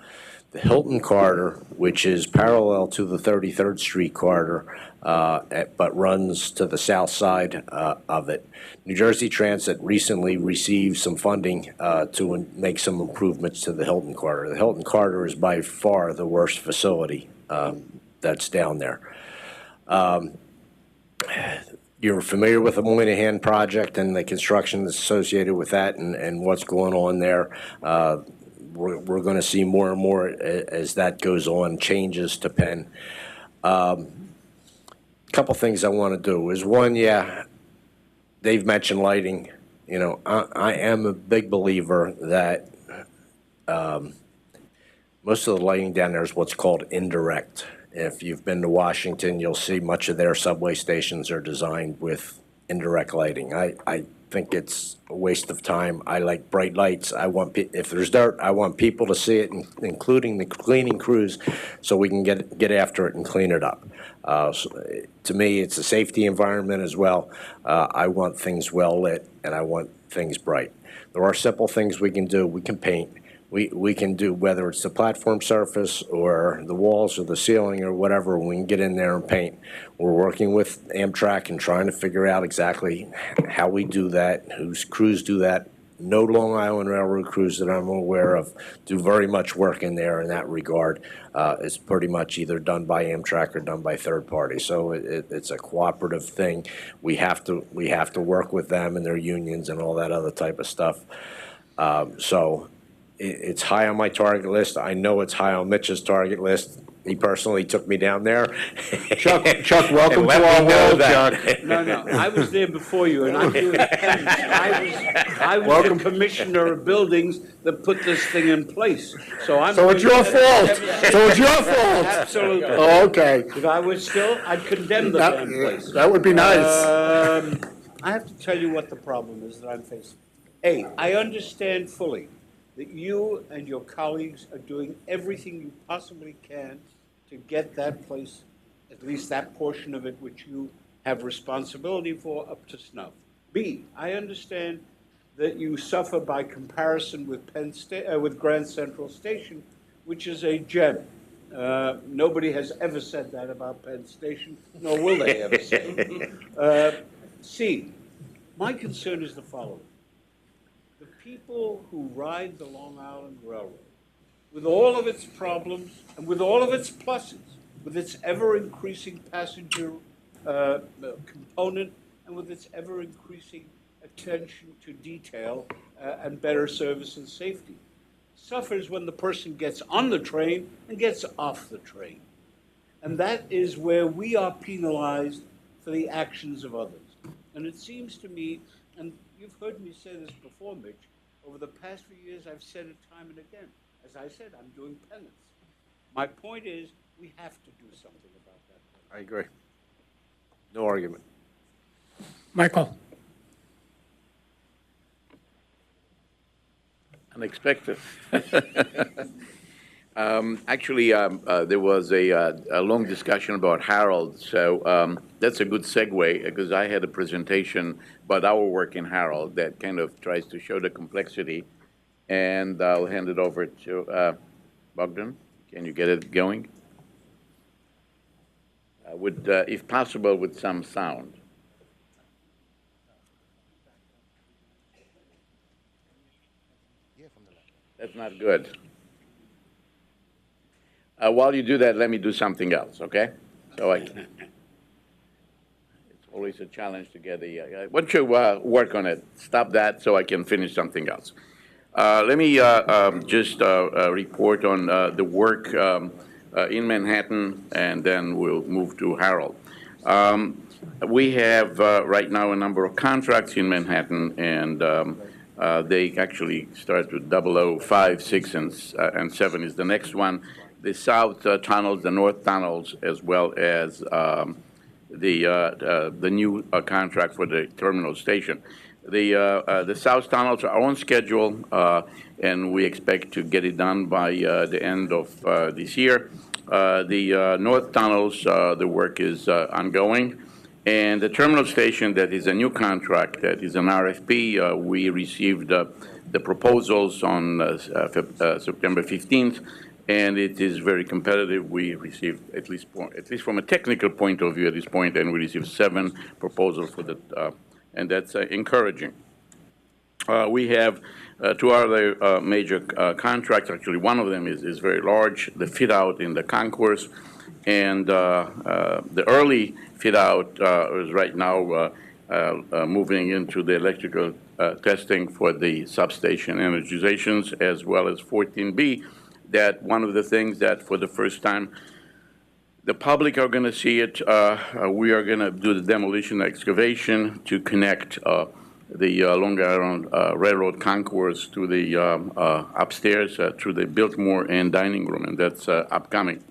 [SPEAKER 13] The Hilton corridor, which is parallel to the 33rd Street corridor, but runs to the south side of it. New Jersey Transit recently received some funding to make some improvements to the Hilton corridor. The Hilton corridor is by far the worst facility that's down there. You're familiar with the Moynihan project and the construction that's associated with that and what's going on there. We're going to see more and more as that goes on, changes to Penn. Couple things I want to do is one, Dave mentioned lighting. I am a big believer that most of the lighting down there is what's called indirect. If you've been to Washington, you'll see much of their subway stations are designed with indirect lighting. I think it's a waste of time. I like bright lights. If there's dirt, I want people to see it, including the cleaning crews, so we can get after it and clean it up. To me, it's a safety environment as well. I want things well lit, and I want things bright. There are simple things we can do. We can paint. We can do, whether it's the platform surface or the walls or the ceiling or whatever, we can get in there and paint. We're working with Amtrak and trying to figure out exactly how we do that, whose crews do that. No Long Island Railroad crews that I'm aware of do very much work in there in that regard. It's pretty much either done by Amtrak or done by third parties. So it's a cooperative thing. We have to work with them and their unions and all that other type of stuff. It's high on my target list. I know it's high on Mitch's target list. He personally took me down there.
[SPEAKER 6] Chuck, welcome to our world, Chuck.
[SPEAKER 7] No, I was there before you, and I'm doing penance. I was the commissioner of buildings that put this thing in place. So
[SPEAKER 6] it's your fault. So it's your fault.
[SPEAKER 7] Absolutely.
[SPEAKER 6] Oh, okay.
[SPEAKER 7] If I was still, I'd condemn the damn place.
[SPEAKER 6] That would be nice.
[SPEAKER 7] I have to tell you what the problem is that I'm facing. A, I understand fully that you and your colleagues are doing everything you possibly can to get that place, at least that portion of it which you have responsibility for, up to snuff. B, I understand that you suffer by comparison with with Grand Central Station, which is a gem. Nobody has ever said that about Penn Station, nor will they ever say it. C, my concern is the following. The people who ride the Long Island Railroad, with all of its problems and with all of its pluses, with its ever-increasing passenger component and with its ever-increasing attention to detail and better service and safety, suffers when the person gets on the train and gets off the train. And that is where we are penalized for the actions of others. And it seems to me, and you've heard me say this before, Mitch, over the past few years I've said it time and again. As I said, I'm doing penance. My point is, we have to do something about that.
[SPEAKER 13] I agree. No argument.
[SPEAKER 1] Michael?
[SPEAKER 6] Unexpected. Actually, there was a long discussion about Harold, so that's a good segue, because I had a presentation about our work in Harold that kind of tries to show the complexity, and I'll hand it over to Bogdan. Can you get it going? If possible, with some sound. That's not good. While you do that, let me do something else, okay? So it's always a challenge to get the, why don't you work on it? Stop that so I can finish something else. Let me just report on the work in Manhattan, and then we'll move to Harold. We have right now a number of contracts in Manhattan, and they actually start with 005, 6, and 7 is the next one. The south tunnels, the north tunnels, as well as the new contract for the terminal station. The south tunnels are on schedule, and we expect to get it done by the end of this year. The north tunnels, the work is ongoing. And the terminal station, that is a new contract, that is an RFP, we received the proposals on September 15th. And it is very competitive. We received, at least from a technical point of view at this point, and we received 7 proposals for that, and that's encouraging. We have 2 other major contracts. Actually, one of them is very large, the fit out in the concourse, and the early fit out is right now moving into the electrical testing for the substation energizations, as well as 14B. That one of the things that for the first time the public are going to see it, we are going to do the demolition excavation to connect the Long Island Railroad concourse to the upstairs through the Biltmore and dining room, and that's upcoming.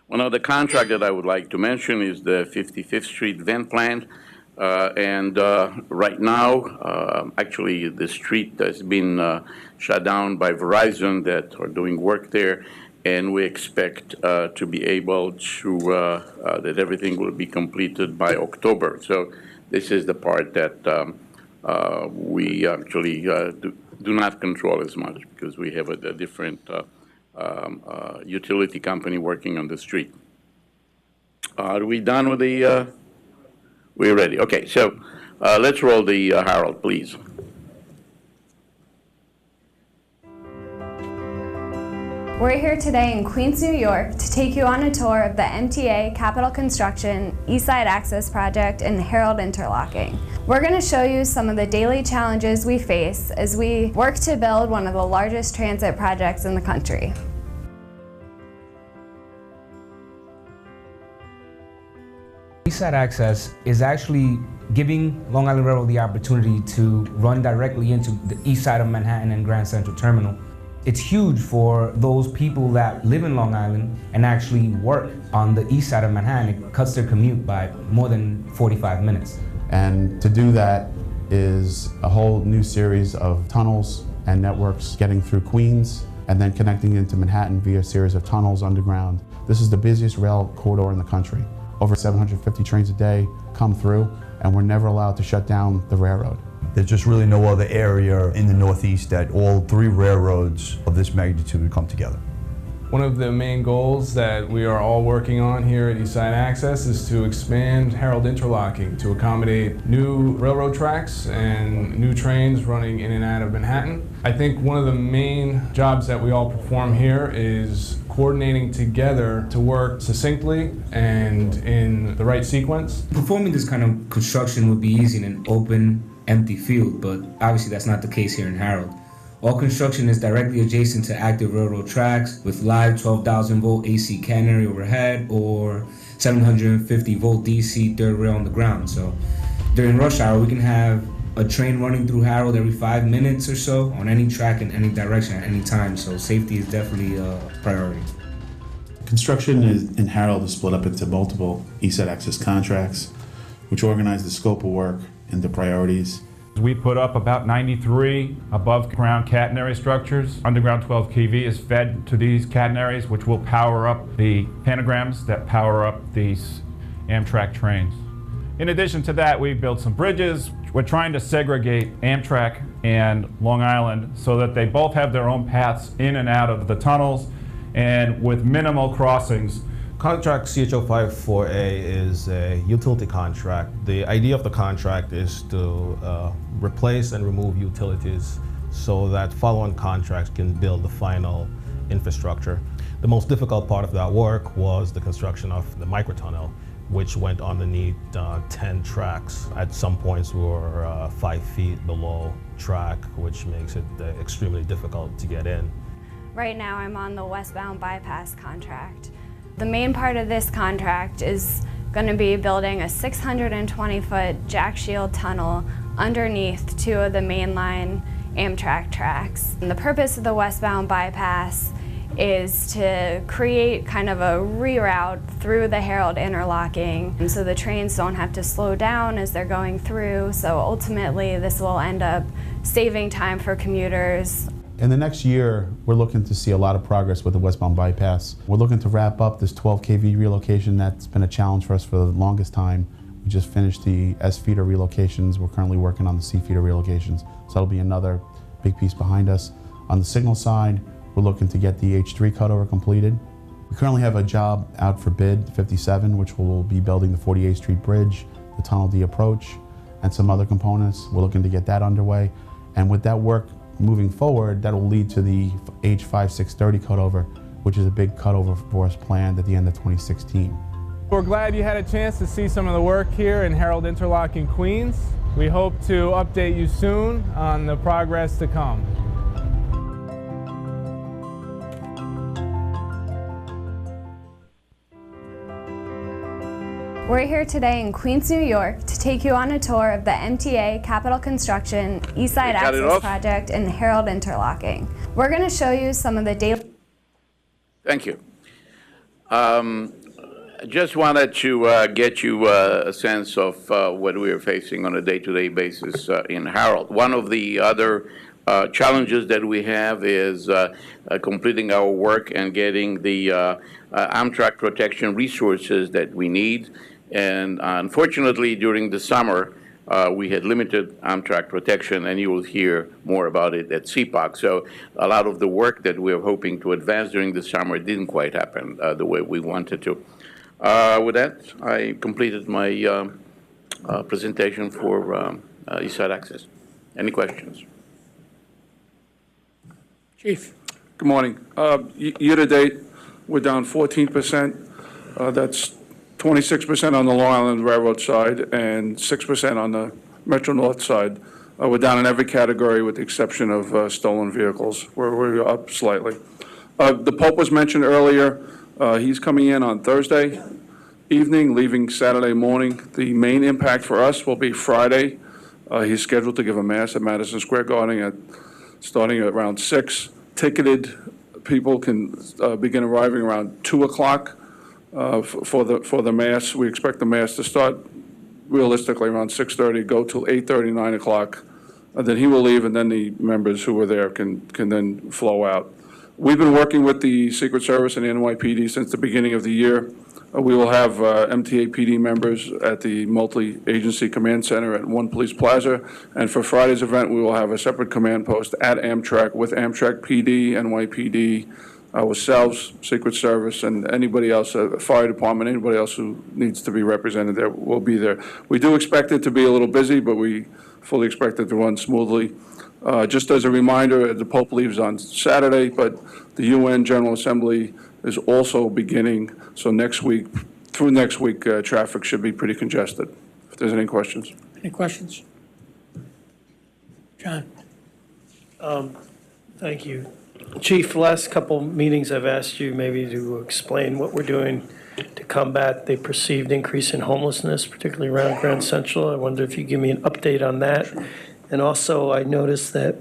[SPEAKER 6] One other contract that I would like to mention is the 55th Street vent plant. And right now, actually, the street has been shut down by Verizon that are doing work there, and we expect to be able to, that everything will be completed by October. So this is the part that we actually do not control as much, because we have a different utility company working on the street. Are we done with the... We're ready. Okay, so let's roll the Harold, please.
[SPEAKER 18] We're here today in Queens, New York to take you on a tour of the MTA Capital Construction East Side Access Project and Harold Interlocking. We're going to show you some of the daily challenges we face as we work to build one of the largest transit projects in the country.
[SPEAKER 19] East Side Access is actually giving Long Island Railroad the opportunity to run directly into the east side of Manhattan and Grand Central Terminal. It's huge for those people that live in Long Island and actually work on the east side of Manhattan. It cuts their commute by more than 45 minutes.
[SPEAKER 20] And to do that is a whole new series of tunnels and networks getting through Queens and then connecting into Manhattan via a series of tunnels underground. This is the busiest rail corridor in the country. Over 750 trains a day come through, and we're never allowed to shut down the railroad.
[SPEAKER 21] There's just really no other area in the Northeast that all 3 railroads of this magnitude would come together.
[SPEAKER 22] One of the main goals that we are all working on here at East Side Access is to expand Harold Interlocking to accommodate new railroad tracks and new trains running in and out of Manhattan. I think one of the main jobs that we all perform here is coordinating together to work succinctly and in the right sequence.
[SPEAKER 19] Performing this kind of construction would be easy in an open, empty field, but obviously that's not the case here in Harold. All construction is directly adjacent to active railroad tracks with live 12,000 volt AC catenary overhead or 750 volt DC third rail on the ground. So during rush hour, we can have a train running through Harold every 5 minutes or so on any track in any direction at any time. So safety is definitely a priority.
[SPEAKER 23] Construction in Harold is split up into multiple East Side Access contracts, which organize the scope of work into priorities
[SPEAKER 2] We put up about 93 above-ground catenary structures. Underground 12 kV is fed to these catenaries, which will power up the pantograms that power up these Amtrak trains. In addition to that, we built some bridges. We're trying to segregate Amtrak and Long Island so that they both have their own paths in and out of the tunnels and with minimal crossings.
[SPEAKER 3] Contract CHO54A is a utility contract. The idea of the contract is to replace and remove utilities so that follow-on contracts can build the final infrastructure. The most difficult part of that work was the construction of the microtunnel, which went underneath 10 tracks. At some points we were 5 feet below track, which makes it extremely difficult to get in.
[SPEAKER 18] Right now I'm on the westbound bypass contract. The main part of this contract is going to be building a 620-foot jack shield tunnel underneath 2 of the mainline Amtrak tracks. And the purpose of the westbound bypass is to create kind of a reroute through the Herald interlocking, and so the trains don't have to slow down as they're going through. So ultimately this will end up saving time for commuters.
[SPEAKER 20] In the next year, we're looking to see a lot of progress with the westbound bypass. We're looking to wrap up this 12 kV relocation that's been a challenge for us for the longest time. We just finished the S feeder relocations. We're currently working on the C feeder relocations. So that'll be another big piece behind us. On the signal side, we're looking to get the H3 cutover completed. We currently have a job out for bid, 57, which will be building the 48th Street Bridge, the Tunnel D approach, and some other components. We're looking to get that underway. And with that work moving forward, that will lead to the H5630 cutover, which is a big cutover for us planned at the end of 2016.
[SPEAKER 22] We're glad you had a chance to see some of the work here in Herald Interlocking, Queens. We hope to update you soon on the progress to come.
[SPEAKER 18] We're here today in Queens, New York to take you on a tour of the MTA Capital Construction Eastside Access Project and Herald Interlocking. We're going to show you some of the daily...
[SPEAKER 5] Thank you. I just wanted to get you a sense of what we are facing on a day-to-day basis in Herald. One of the other challenges that we have is completing our work and getting the Amtrak protection resources that we need. And unfortunately, during the summer, we had limited Amtrak protection, and you will hear more about it at CPOC. So a lot of the work that we were hoping to advance during the summer didn't quite happen the way we wanted to. With that, I completed my presentation for Eastside Access. Any questions?
[SPEAKER 1] Chief.
[SPEAKER 12] Good morning. Year-to-date, we're down 14%. That's 26% on the Long Island Railroad side and 6% on the Metro North side. We're down in every category with the exception of stolen vehicles, where we're up slightly. The Pope was mentioned earlier. He's coming in on Thursday evening, leaving Saturday morning. The main impact for us will be Friday. He's scheduled to give a mass at Madison Square Garden starting at around 6. Ticketed people can begin arriving around 2 o'clock for the mass. We expect the mass to start realistically around 6:30, go till 8:30, 9 o'clock. Then he will leave, and then the members who were there can then flow out. We've been working with the Secret Service and the NYPD since the beginning of the year. We will have MTA PD members at the multi-agency command center at One Police Plaza. And for Friday's event, we will have a separate command post at Amtrak with Amtrak PD, NYPD, ourselves, Secret Service, and anybody else, fire department, anybody else who needs to be represented there will be there. We do expect it to be a little busy, but we fully expect it to run smoothly. Just as a reminder, the Pope leaves on Saturday, but the UN General Assembly is also beginning, so through next week, traffic should be pretty congested. If there's any questions.
[SPEAKER 1] Any questions? John.
[SPEAKER 4] Thank you. Chief, the last couple meetings I've asked you maybe to explain what we're doing to combat the perceived increase in homelessness, particularly around Grand Central. I wonder if you give me an update on that. And also, I noticed that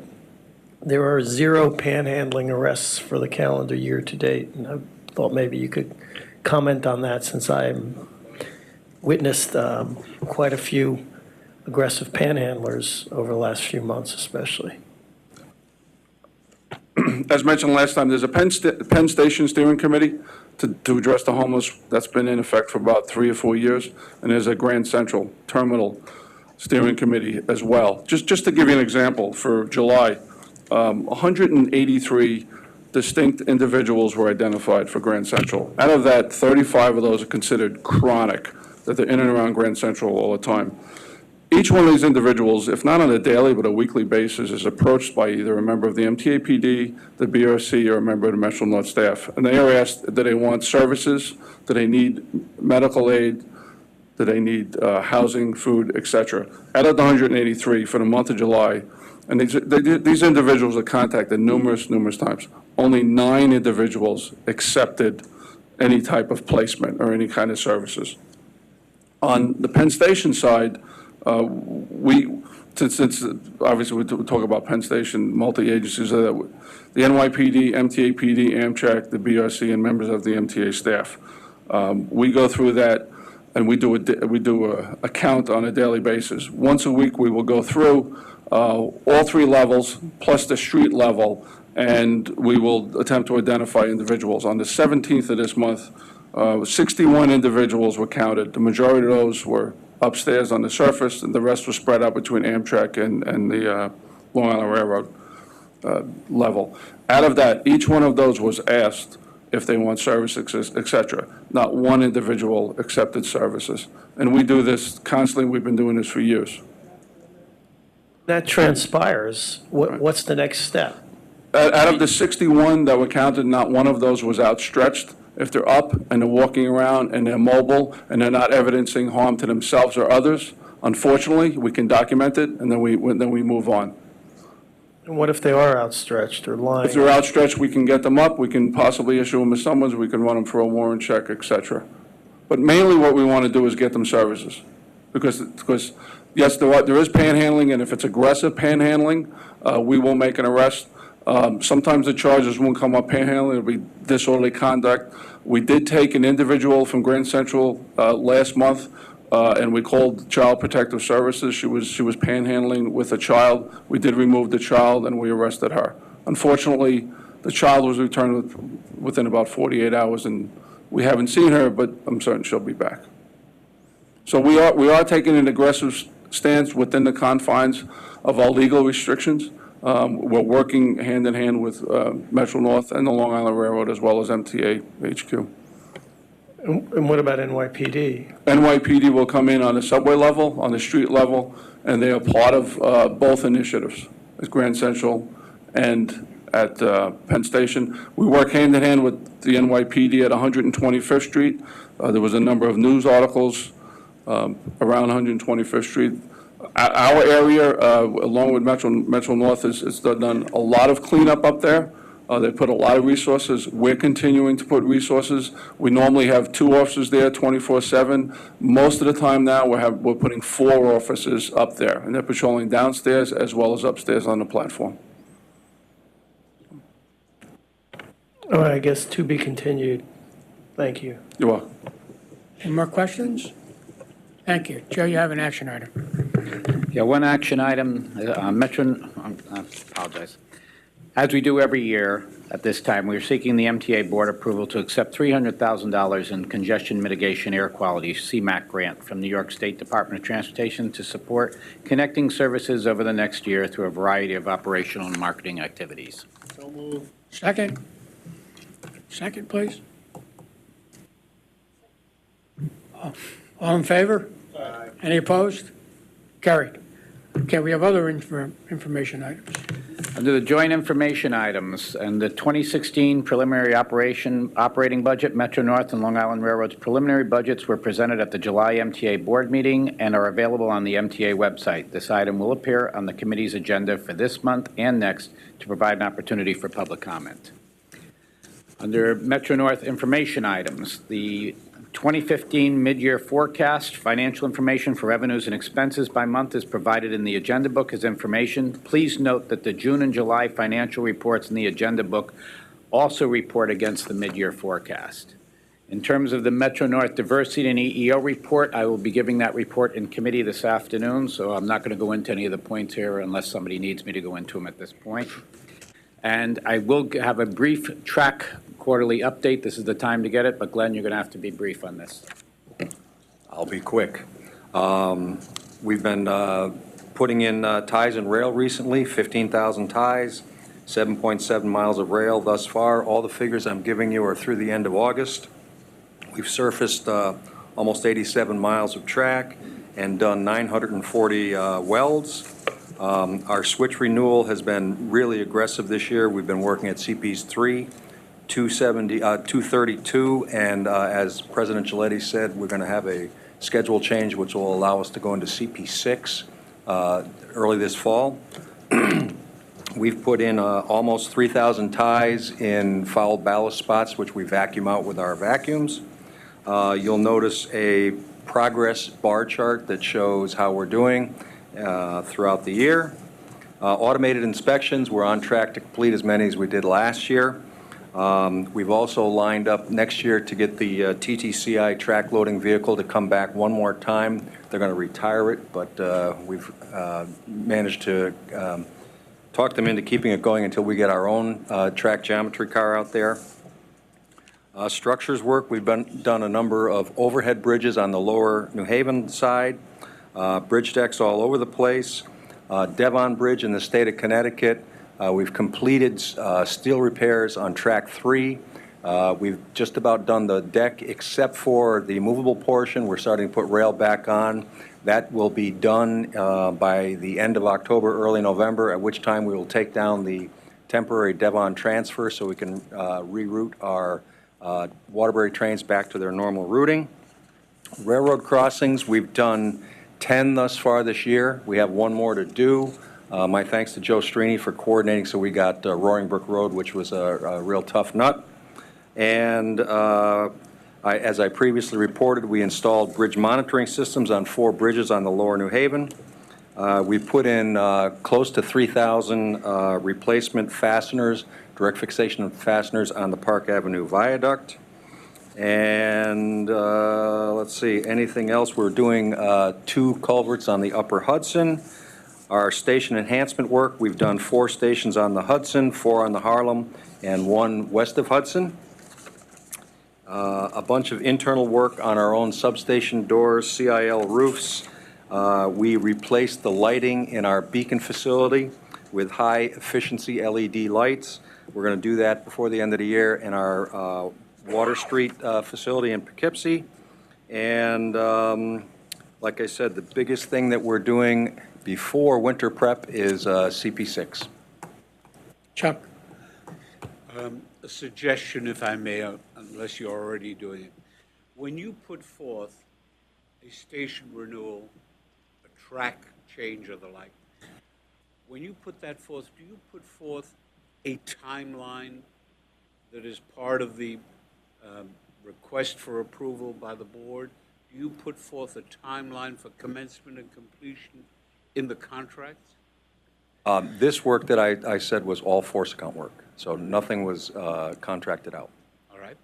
[SPEAKER 4] there are 0 panhandling arrests for the calendar year to date. And I thought maybe you could comment on that, since I witnessed quite a few aggressive panhandlers over the last few months especially.
[SPEAKER 12] As mentioned last time, there's a Penn Station Steering Committee to address the homeless that's been in effect for about 3 or 4 years, and there's a Grand Central Terminal Steering Committee as well. Just to give you an example, for July, 183 distinct individuals were identified for Grand Central. Out of that, 35 of those are considered chronic, that they're in and around Grand Central all the time. Each one of these individuals, if not on a daily but a weekly basis, is approached by either a member of the MTA PD, the BRC, or a member of the Metro North staff. And they are asked, do they want services? Do they need medical aid? Do they need housing, food, etc.? Out of the 183 for the month of July, and these individuals are contacted numerous times. Only 9 individuals accepted any type of placement or any kind of services. On the Penn Station side, since obviously we talk about Penn Station, multi-agencies, the NYPD, MTA PD, Amtrak, the BRC, and members of the MTA staff. We go through that, and we do a count on a daily basis. Once a week, we will go through all 3 levels, plus the street level, and we will attempt to identify individuals. On the 17th of this month, 61 individuals were counted. The majority of those were upstairs on the surface, and the rest was spread out between Amtrak and the Long Island Railroad level. Out of that, each one of those was asked if they want services, etc. Not one individual accepted services. And we do this constantly. We've been doing this for years.
[SPEAKER 4] That transpires. What's the next step?
[SPEAKER 12] Out of the 61 that were counted, not one of those was outstretched. If they're up and they're walking around and they're mobile and they're not evidencing harm to themselves or others, unfortunately, we can document it, and then we move on.
[SPEAKER 4] And what if they are outstretched or lying?
[SPEAKER 12] If they're outstretched, we can get them up. We can possibly issue them a summons. We can run them for a warrant check, etc. But mainly what we want to do is get them services. Because yes, there is panhandling, and if it's aggressive panhandling, we will make an arrest. Sometimes the charges won't come up panhandling, it'll be disorderly conduct. We did take an individual from Grand Central last month, and we called Child Protective Services. She was panhandling with a child. We did remove the child, and we arrested her. Unfortunately, the child was returned within about 48 hours, and we haven't seen her, but I'm certain she'll be back. So we are taking an aggressive stance within the confines of our legal restrictions. We're working hand in hand with Metro North and the Long Island Railroad, as well as MTA HQ.
[SPEAKER 4] And what about NYPD?
[SPEAKER 12] NYPD will come in on the subway level, on the street level, and they are part of both initiatives, at Grand Central and at Penn Station. We work hand in hand with the NYPD at 125th Street. There was a number of news articles around 125th Street. Our area, along with Metro North, has done a lot of cleanup up there. They put a lot of resources. We're continuing to put resources. We normally have 2 officers there 24/7. Most of the time now, we're putting 4 officers up there, and they're patrolling downstairs as well as upstairs on the platform.
[SPEAKER 4] All right, I guess to be continued. Thank you.
[SPEAKER 12] You're welcome.
[SPEAKER 1] Any more questions? Thank you. Joe, you have an action item.
[SPEAKER 5] Yeah, one action item, I apologize. As we do every year at this time, we are seeking the MTA Board approval to accept $300,000 in Congestion Mitigation Air Quality CMAQ grant from New York State Department of Transportation to support connecting services over the next year through a variety of operational and marketing activities.
[SPEAKER 1] So moved. Second. Second, please. All in favor? Aye. Any opposed? Carried. Okay, we have other information items.
[SPEAKER 5] Under the joint information items and the 2016 preliminary operating budget, Metro North and Long Island Railroad's preliminary budgets were presented at the July MTA Board meeting and are available on the MTA website. This item will appear on the committee's agenda for this month and next to provide an opportunity for public comment. Under Metro North information items, the 2015 mid-year forecast, financial information for revenues and expenses by month is provided in the agenda book as information. Please note that the June and July financial reports in the agenda book also report against the mid-year forecast. In terms of the Metro North Diversity and EEO report, I will be giving that report in committee this afternoon, so I'm not going to go into any of the points here unless somebody needs me to go into them at this point. And I will have a brief track quarterly update. This is the time to get it, but Glenn, you're going to have to be brief on this.
[SPEAKER 8] I'll be quick. We've been putting in ties and rail recently, 15,000 ties, 7.7 miles of rail thus far. All the figures I'm giving you are through the end of August. We've surfaced almost 87 miles of track and done 940 welds. Our switch renewal has been really aggressive this year. We've been working at CPs 3, 232, and as President Giletti said, we're going to have a schedule change which will allow us to go into CP 6 early this fall. We've put in almost 3,000 ties in foul ballast spots, which we vacuum out with our vacuums. You'll notice a progress bar chart that shows how we're doing throughout the year. Automated inspections, we're on track to complete as many as we did last year. We've also lined up next year to get the TTCI track loading vehicle to come back one more time. They're going to retire it, but we've managed to talk them into keeping it going until we get our own track geometry car out there. Structures work, we've done a number of overhead bridges on the lower New Haven side, bridge decks all over the place. Devon Bridge in the state of Connecticut, we've completed steel repairs on track 3. We've just about done the deck except for the movable portion. We're starting to put rail back on. That will be done by the end of October, early November, at which time we will take down the temporary Devon transfer so we can reroute our Waterbury trains back to their normal routing. Railroad crossings, we've done 10 thus far this year. We have one more to do. My thanks to Joe Strini for coordinating, so we got Roaring Brook Road, which was a real tough nut. And as I previously reported, we installed bridge monitoring systems on 4 bridges on the lower New Haven. We put in close to 3,000 replacement fasteners, direct fixation fasteners on the Park Avenue Viaduct. And let's see, anything else? We're doing 2 culverts on the Upper Hudson. Our station enhancement work, we've done 4 stations on the Hudson, 4 on the Harlem, and 1 west of Hudson. A bunch of internal work on our own substation doors, CIL roofs. We replaced the lighting in our Beacon facility with high-efficiency LED lights. We're going to do that before the end of the year in our Water Street facility in Poughkeepsie. And like I said, the biggest thing that we're doing before winter prep is CP6.
[SPEAKER 1] Chuck.
[SPEAKER 7] A suggestion, if I may, unless you're already doing it. When you put forth a station renewal, a track change or the like, when you put that forth, do you put forth a timeline that is part of the request for approval by the board? Do you put forth a timeline for commencement and completion in the contracts?
[SPEAKER 8] This work that I said was all force account work, so nothing was contracted out.
[SPEAKER 7] All right.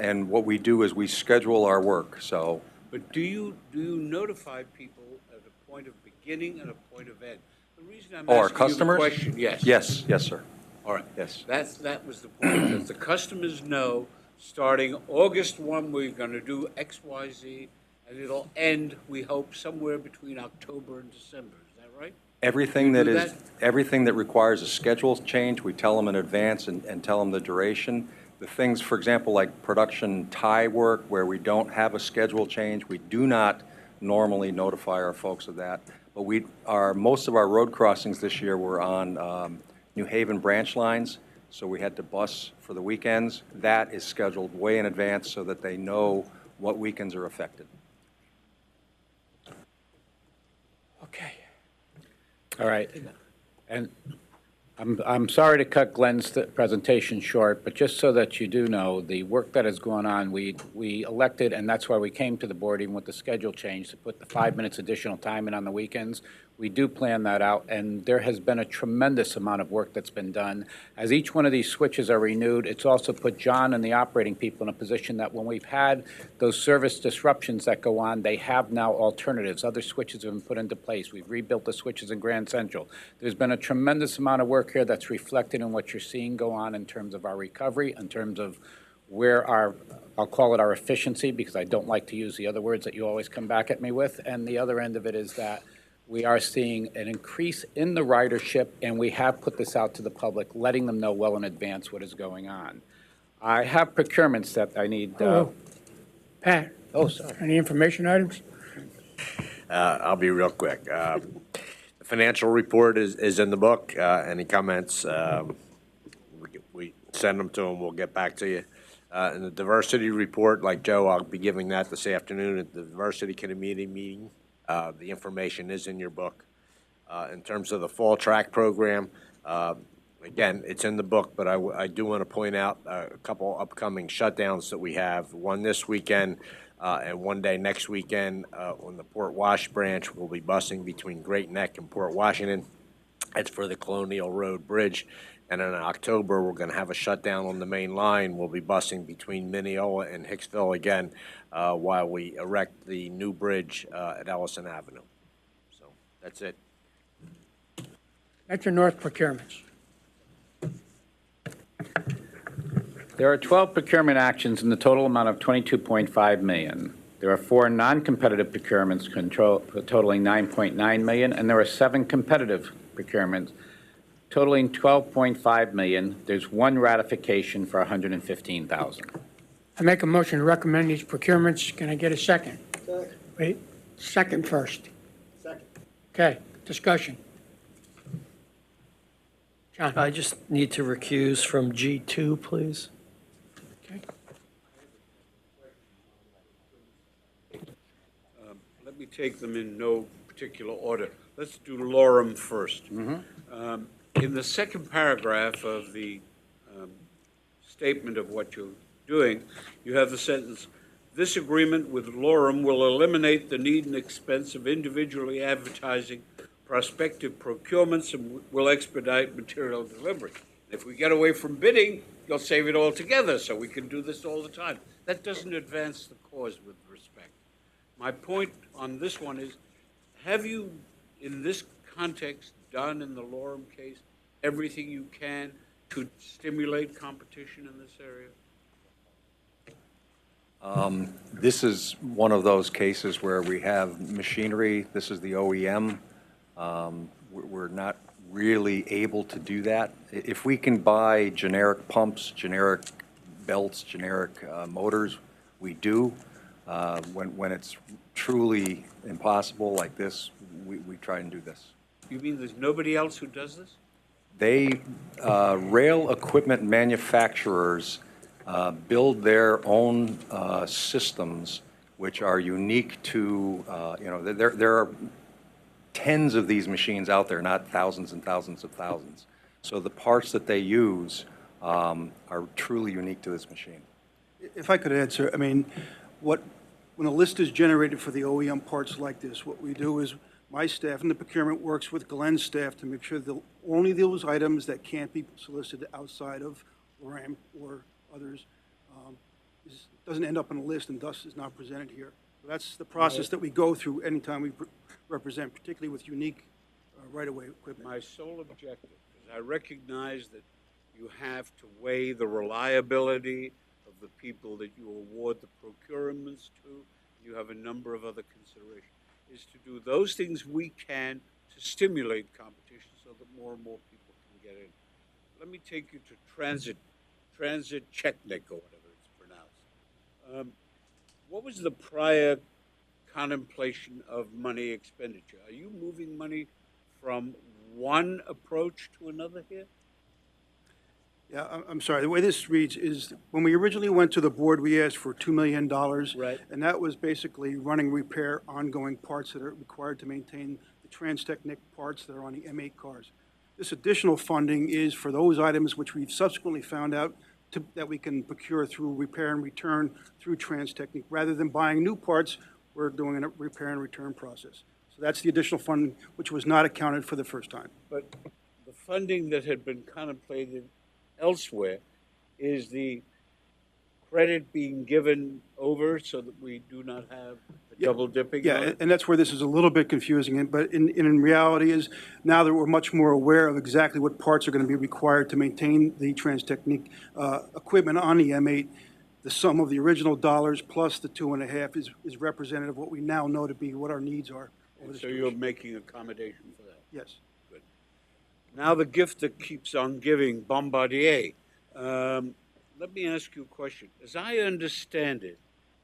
[SPEAKER 8] And what we do is we schedule our work, so.
[SPEAKER 7] But do you notify people at a point of beginning and a point of end? The reason I'm
[SPEAKER 8] our
[SPEAKER 7] asking
[SPEAKER 8] customers?
[SPEAKER 7] you the question, yes.
[SPEAKER 8] Yes, sir.
[SPEAKER 7] All right.
[SPEAKER 8] Yes.
[SPEAKER 7] That was the point. Does the customers know, starting August 1, we're going to do X, Y, Z, and it'll end, we hope, somewhere between October and December. Is that right?
[SPEAKER 8] Everything that requires a schedule change, we tell them in advance and tell them the duration. The things, for example, like production tie work, where we don't have a schedule change, we do not normally notify our folks of that. But most of our road crossings this year were on New Haven branch lines, so we had to bus for the weekends. That is scheduled way in advance so that they know what weekends are affected.
[SPEAKER 1] Okay.
[SPEAKER 5] All right. And I'm sorry to cut Glenn's presentation short, but just so that you do know, the work that has gone on, we elected, and that's why we came to the board, even with the schedule change, to put the 5 minutes additional time in on the weekends. We do plan that out, and there has been a tremendous amount of work that's been done. As each one of these switches are renewed, it's also put John and the operating people in a position that when we've had those service disruptions that go on, they have now alternatives. Other switches have been put into place. We've rebuilt the switches in Grand Central. There's been a tremendous amount of work here that's reflected in what you're seeing go on in terms of our recovery, in terms of where our, I'll call it our efficiency, because I don't like to use the other words that you always come back at me with. And the other end of it is that we are seeing an increase in the ridership, and we have put this out to the public, letting them know well in advance what is going on. I have procurements that I need.
[SPEAKER 1] Pat?
[SPEAKER 5] Oh, sorry.
[SPEAKER 1] Any information items?
[SPEAKER 13] I'll be real quick. The financial report is in the book. Any comments, we send them to them. We'll get back to you. And the diversity report, like Joe, I'll be giving that this afternoon at the diversity committee meeting. The information is in your book. In terms of the fall track program, again, it's in the book, but I do want to point out a couple upcoming shutdowns that we have. One this weekend and one day next weekend on the Port Wash branch. We'll be busing between Great Neck and Port Washington. It's for the Colonial Road Bridge. And in October, we're going to have a shutdown on the main line. We'll be busing between Mineola and Hicksville again while we erect the new bridge at Ellison Avenue. So that's it.
[SPEAKER 1] Metro North procurements.
[SPEAKER 5] There are 12 procurement actions in the total amount of $22.5 million. There are 4 non-competitive procurements totaling $9.9 million, and there are 7 competitive procurements totaling $12.5 million. There's 1 ratification for $115,000.
[SPEAKER 1] I make a motion to recommend these procurements. Can I get a second?
[SPEAKER 4] Second.
[SPEAKER 1] Wait, second first.
[SPEAKER 4] Second.
[SPEAKER 1] Okay, discussion. John?
[SPEAKER 9] I just need to recuse from G2, please.
[SPEAKER 1] Okay.
[SPEAKER 7] Let me take them in no particular order. Let's do LIRR first. In the second paragraph of the statement of what you're doing, you have the sentence, "This agreement with LIRR will eliminate the need and expense of individually advertising prospective procurements and will expedite material delivery." If we get away from bidding, you'll save it altogether, so we can do this all the time. That doesn't advance the cause with respect. My point on this one is, have you, in this context, done in the LIRR case everything you can to stimulate competition in this area?
[SPEAKER 8] This is one of those cases where we have machinery. This is the OEM. We're not really able to do that. If we can buy generic pumps, generic belts, generic motors, we do. When it's truly impossible like this, we try and do this.
[SPEAKER 7] You mean there's nobody else who does this?
[SPEAKER 8] They, rail equipment manufacturers build their own systems which are unique to, there are tens of these machines out there, not thousands and thousands of thousands. So the parts that they use are truly unique to this machine.
[SPEAKER 10] If I could add, sir, I mean, when a list is generated for the OEM parts like this, what we do is my staff in the procurement works with Glenn's staff to make sure that only those items that can't be solicited outside of LIRR or others doesn't end up on the list and thus is not presented here. So that's the process that we go through anytime we represent, particularly with unique right-of-way equipment.
[SPEAKER 7] My sole objective is I recognize that you have to weigh the reliability of the people that you award the procurements to. You have a number of other considerations. Is to do those things we can to stimulate competition so that more and more people can get in. Let me take you to Transit Chetnik, or whatever it's pronounced. What was the prior contemplation of money expenditure? Are you moving money from one approach to another here?
[SPEAKER 10] Yeah, I'm sorry. The way this reads is when we originally went to the board, we asked for $2 million.
[SPEAKER 7] Right.
[SPEAKER 10] And that was basically running repair ongoing parts that are required to maintain the Transtechnik parts that are on the M8 cars. This additional funding is for those items which we've subsequently found out that we can procure through repair and return through TransTechnique. Rather than buying new parts, we're doing a repair and return process. So that's the additional funding which was not accounted for the first time.
[SPEAKER 7] But the funding that had been contemplated elsewhere, is the credit being given over so that we do not have double dipping?
[SPEAKER 10] Yeah, and that's where this is a little bit confusing, but in reality is now that we're much more aware of exactly what parts are going to be required to maintain the TransTechnique equipment on the M8, the sum of the original dollars plus the 2.5 is representative of what we now know to be what our needs are.
[SPEAKER 7] So you're making accommodation for that?
[SPEAKER 10] Yes.
[SPEAKER 7] Good. Now the gift that keeps on giving, Bombardier. Let me ask you a question. As I understand it,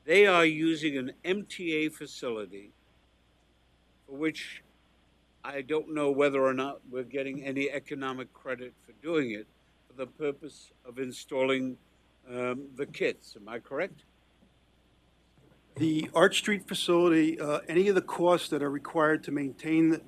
[SPEAKER 7] they are using an MTA facility for which I don't know whether or not we're getting any economic credit for doing it, for the purpose of installing the kits. Am I correct?
[SPEAKER 10] The Arch Street facility, any of the costs that are required to maintain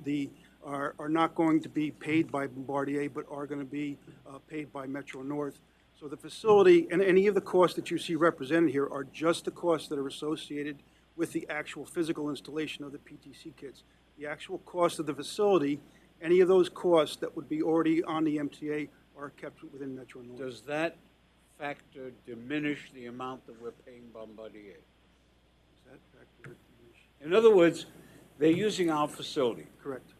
[SPEAKER 10] are not going to be paid by Bombardier, but are going to be paid by Metro North. So the facility and any of the costs that you see represented here are just the costs that are associated with the actual physical installation of the PTC kits. The actual cost of the facility, any of those costs that would be already on the MTA are kept within Metro North.
[SPEAKER 7] Does that factor diminish the amount that we're paying Bombardier?
[SPEAKER 10] Does that factor diminish?
[SPEAKER 7] In other words, they're using our facility.
[SPEAKER 10] Correct.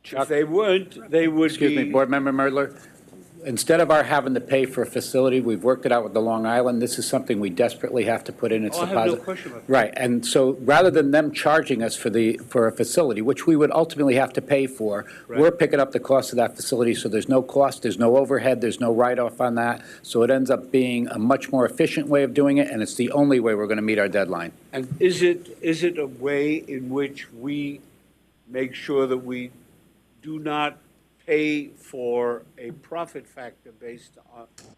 [SPEAKER 7] If they weren't, they would be...
[SPEAKER 5] Excuse me, Board Member Merdler. Instead of our having to pay for a facility, we've worked it out with the Long Island. This is something we desperately have to put in. It's
[SPEAKER 7] Oh, I have no question about that.
[SPEAKER 5] Right, and so rather than them charging us for a facility, which we would ultimately have to pay for,
[SPEAKER 7] Right.
[SPEAKER 5] we're picking up the cost of that facility, so there's no cost, there's no overhead, there's no write-off on that. So it ends up being a much more efficient way of doing it, and it's the only way we're going to meet our deadline.
[SPEAKER 7] And is it a way in which we make sure that we do not pay for a profit factor based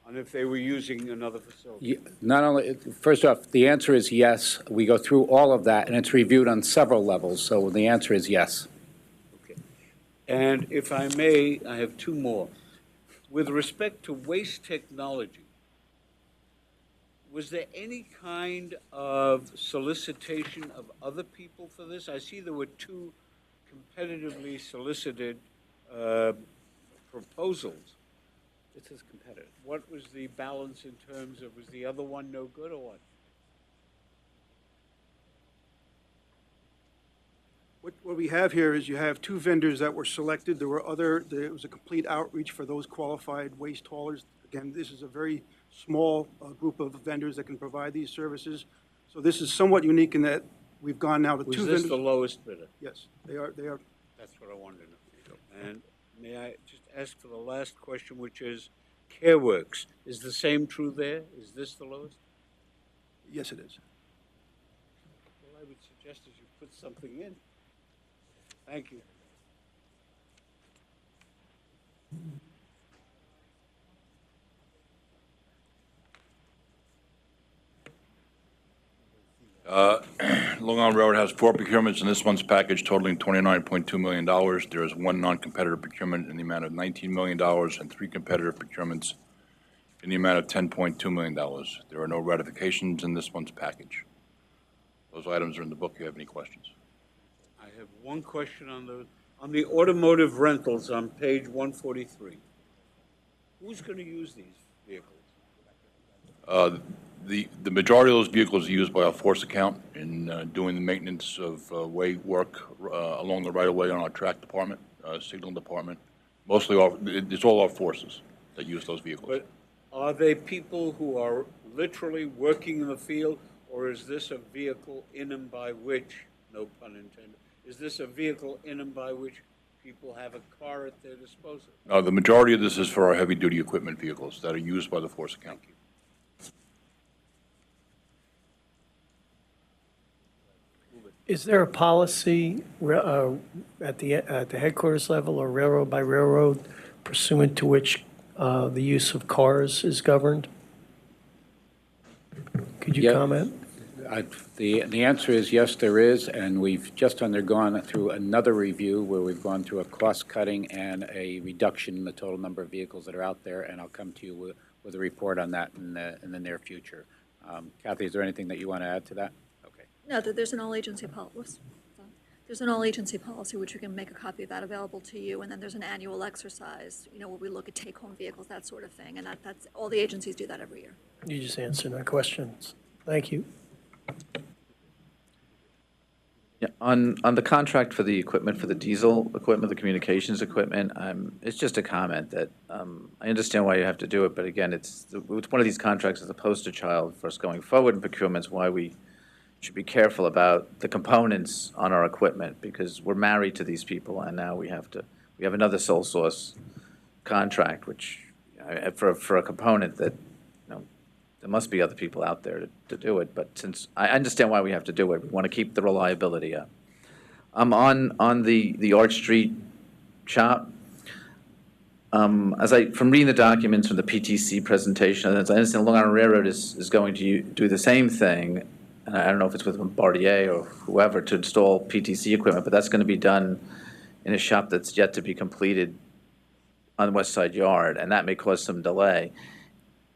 [SPEAKER 7] on if they were using another facility?
[SPEAKER 5] Not only, first off, the answer is yes. We go through all of that, and it's reviewed on several levels, so the answer is yes.
[SPEAKER 7] Okay. And if I may, I have two more. With respect to waste technology, was there any kind of solicitation of other people for this? I see there were two competitively solicited proposals. This is competitive. What was the balance in terms of, was the other one no good or what?
[SPEAKER 10] What we have here is you have two vendors that were selected. There was a complete outreach for those qualified waste haulers. Again, this is a very small group of vendors that can provide these services. So this is somewhat unique in that we've gone now to two vendors.
[SPEAKER 7] Was this the lowest bidder?
[SPEAKER 10] Yes, they are.
[SPEAKER 7] That's what I wanted to know. And may I just ask for the last question, which is CareWorks. Is the same true there? Is this the lowest?
[SPEAKER 10] Yes, it is.
[SPEAKER 7] Well, I would suggest as you put something in. Thank you.
[SPEAKER 11] Long Island Railroad has 4 procurements in this month's package totaling $29.2 million. There is 1 non-competitive procurement in the amount of $19 million and 3 competitive procurements in the amount of $10.2 million. There are no ratifications in this month's package. Those items are in the book. If you have any questions?
[SPEAKER 7] I have one question on the automotive rentals on page 143. Who's going to use these vehicles?
[SPEAKER 11] The majority of those vehicles are used by our force account in doing the maintenance of way work along the right-of-way on our track department, signal department. Mostly, it's all our forces that use those vehicles.
[SPEAKER 7] But are they people who are literally working in the field, or is this a vehicle in and by which, no pun intended, is this a vehicle in and by which people have a car at their disposal?
[SPEAKER 11] The majority of this is for our heavy-duty equipment vehicles that are used by the force account.
[SPEAKER 9] Is there a policy at the headquarters level or railroad by railroad pursuant to which the use of cars is governed? Could you comment?
[SPEAKER 5] The answer is yes, there is, and we've just undergone through another review where we've gone through a cost-cutting and a reduction in the total number of vehicles that are out there, and I'll come to you with a report on that in the near future. Kathy, is there anything that you want to add to that? Okay.
[SPEAKER 14] No, there's an all-agency policy. There's an all-agency policy, which we can make a copy of that available to you, and then there's an annual exercise, where we look at take-home vehicles, that sort of thing, and that's, all the agencies do that every year.
[SPEAKER 9] You just answered my questions. Thank you.
[SPEAKER 15] Yeah, on the contract for the equipment, for the diesel equipment, the communications equipment, it's just a comment that I understand why you have to do it, but again, it's one of these contracts is a poster child for us going forward in procurements, why we should be careful about the components on our equipment, because we're married to these people, and now we have another sole source contract, which for a component that, there must be other people out there to do it, but since I understand why we have to do it, we want to keep the reliability up. On the Arch Street shop, from reading the documents from the PTC presentation, as I understand, Long Island Railroad is going to do the same thing, and I don't know if it's with Bombardier or whoever, to install PTC equipment, but that's going to be done in a shop that's yet to be completed on West Side Yard, and that may cause some delay.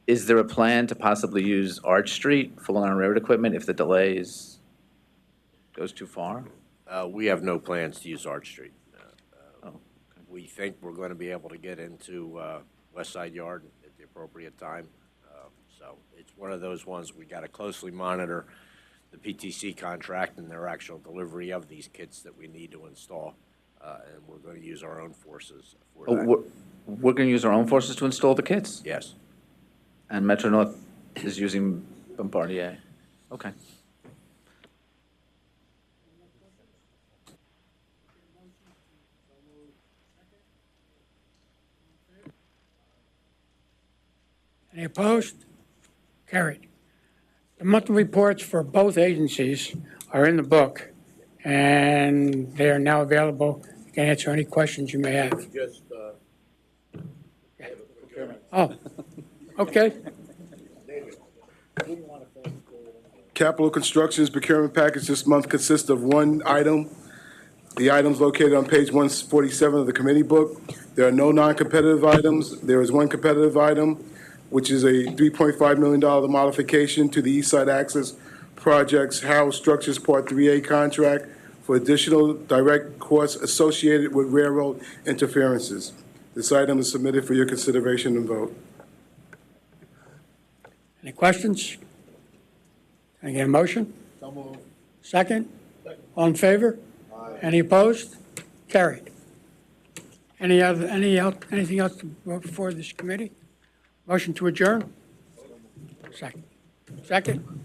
[SPEAKER 15] Is there a plan to possibly use Arch Street for Long Island Railroad equipment if the delay goes too far?
[SPEAKER 13] We have no plans to use Arch Street. We think we're going to be able to get into West Side Yard at the appropriate time. So it's one of those ones we got to closely monitor the PTC contract and their actual delivery of these kits that we need to install. And we're going to use our own forces for that.
[SPEAKER 15] We're going to use our own forces to install the kits?
[SPEAKER 13] Yes.
[SPEAKER 15] And Metro-North is using Bombardier? Okay.
[SPEAKER 1] Any opposed? Carried. The monthly reports for both agencies are in the book, and they are now available. You can answer any questions you may have. Oh, okay.
[SPEAKER 16] Capital Construction's procurement package this month consists of one item. The item's located on page 147 of the committee book. There are no non-competitive items. There is one competitive item, which is a $3.5 million modification to the East Side Access Project's House Structures Part 3A contract for additional direct costs associated with railroad interferences. This item is submitted for your consideration and vote.
[SPEAKER 1] Any questions? Can I get a motion?
[SPEAKER 16] So moved.
[SPEAKER 1] Second? All in favor? Aye. Any opposed? Carried. Anything else before this committee? Motion to adjourn? Second. Second?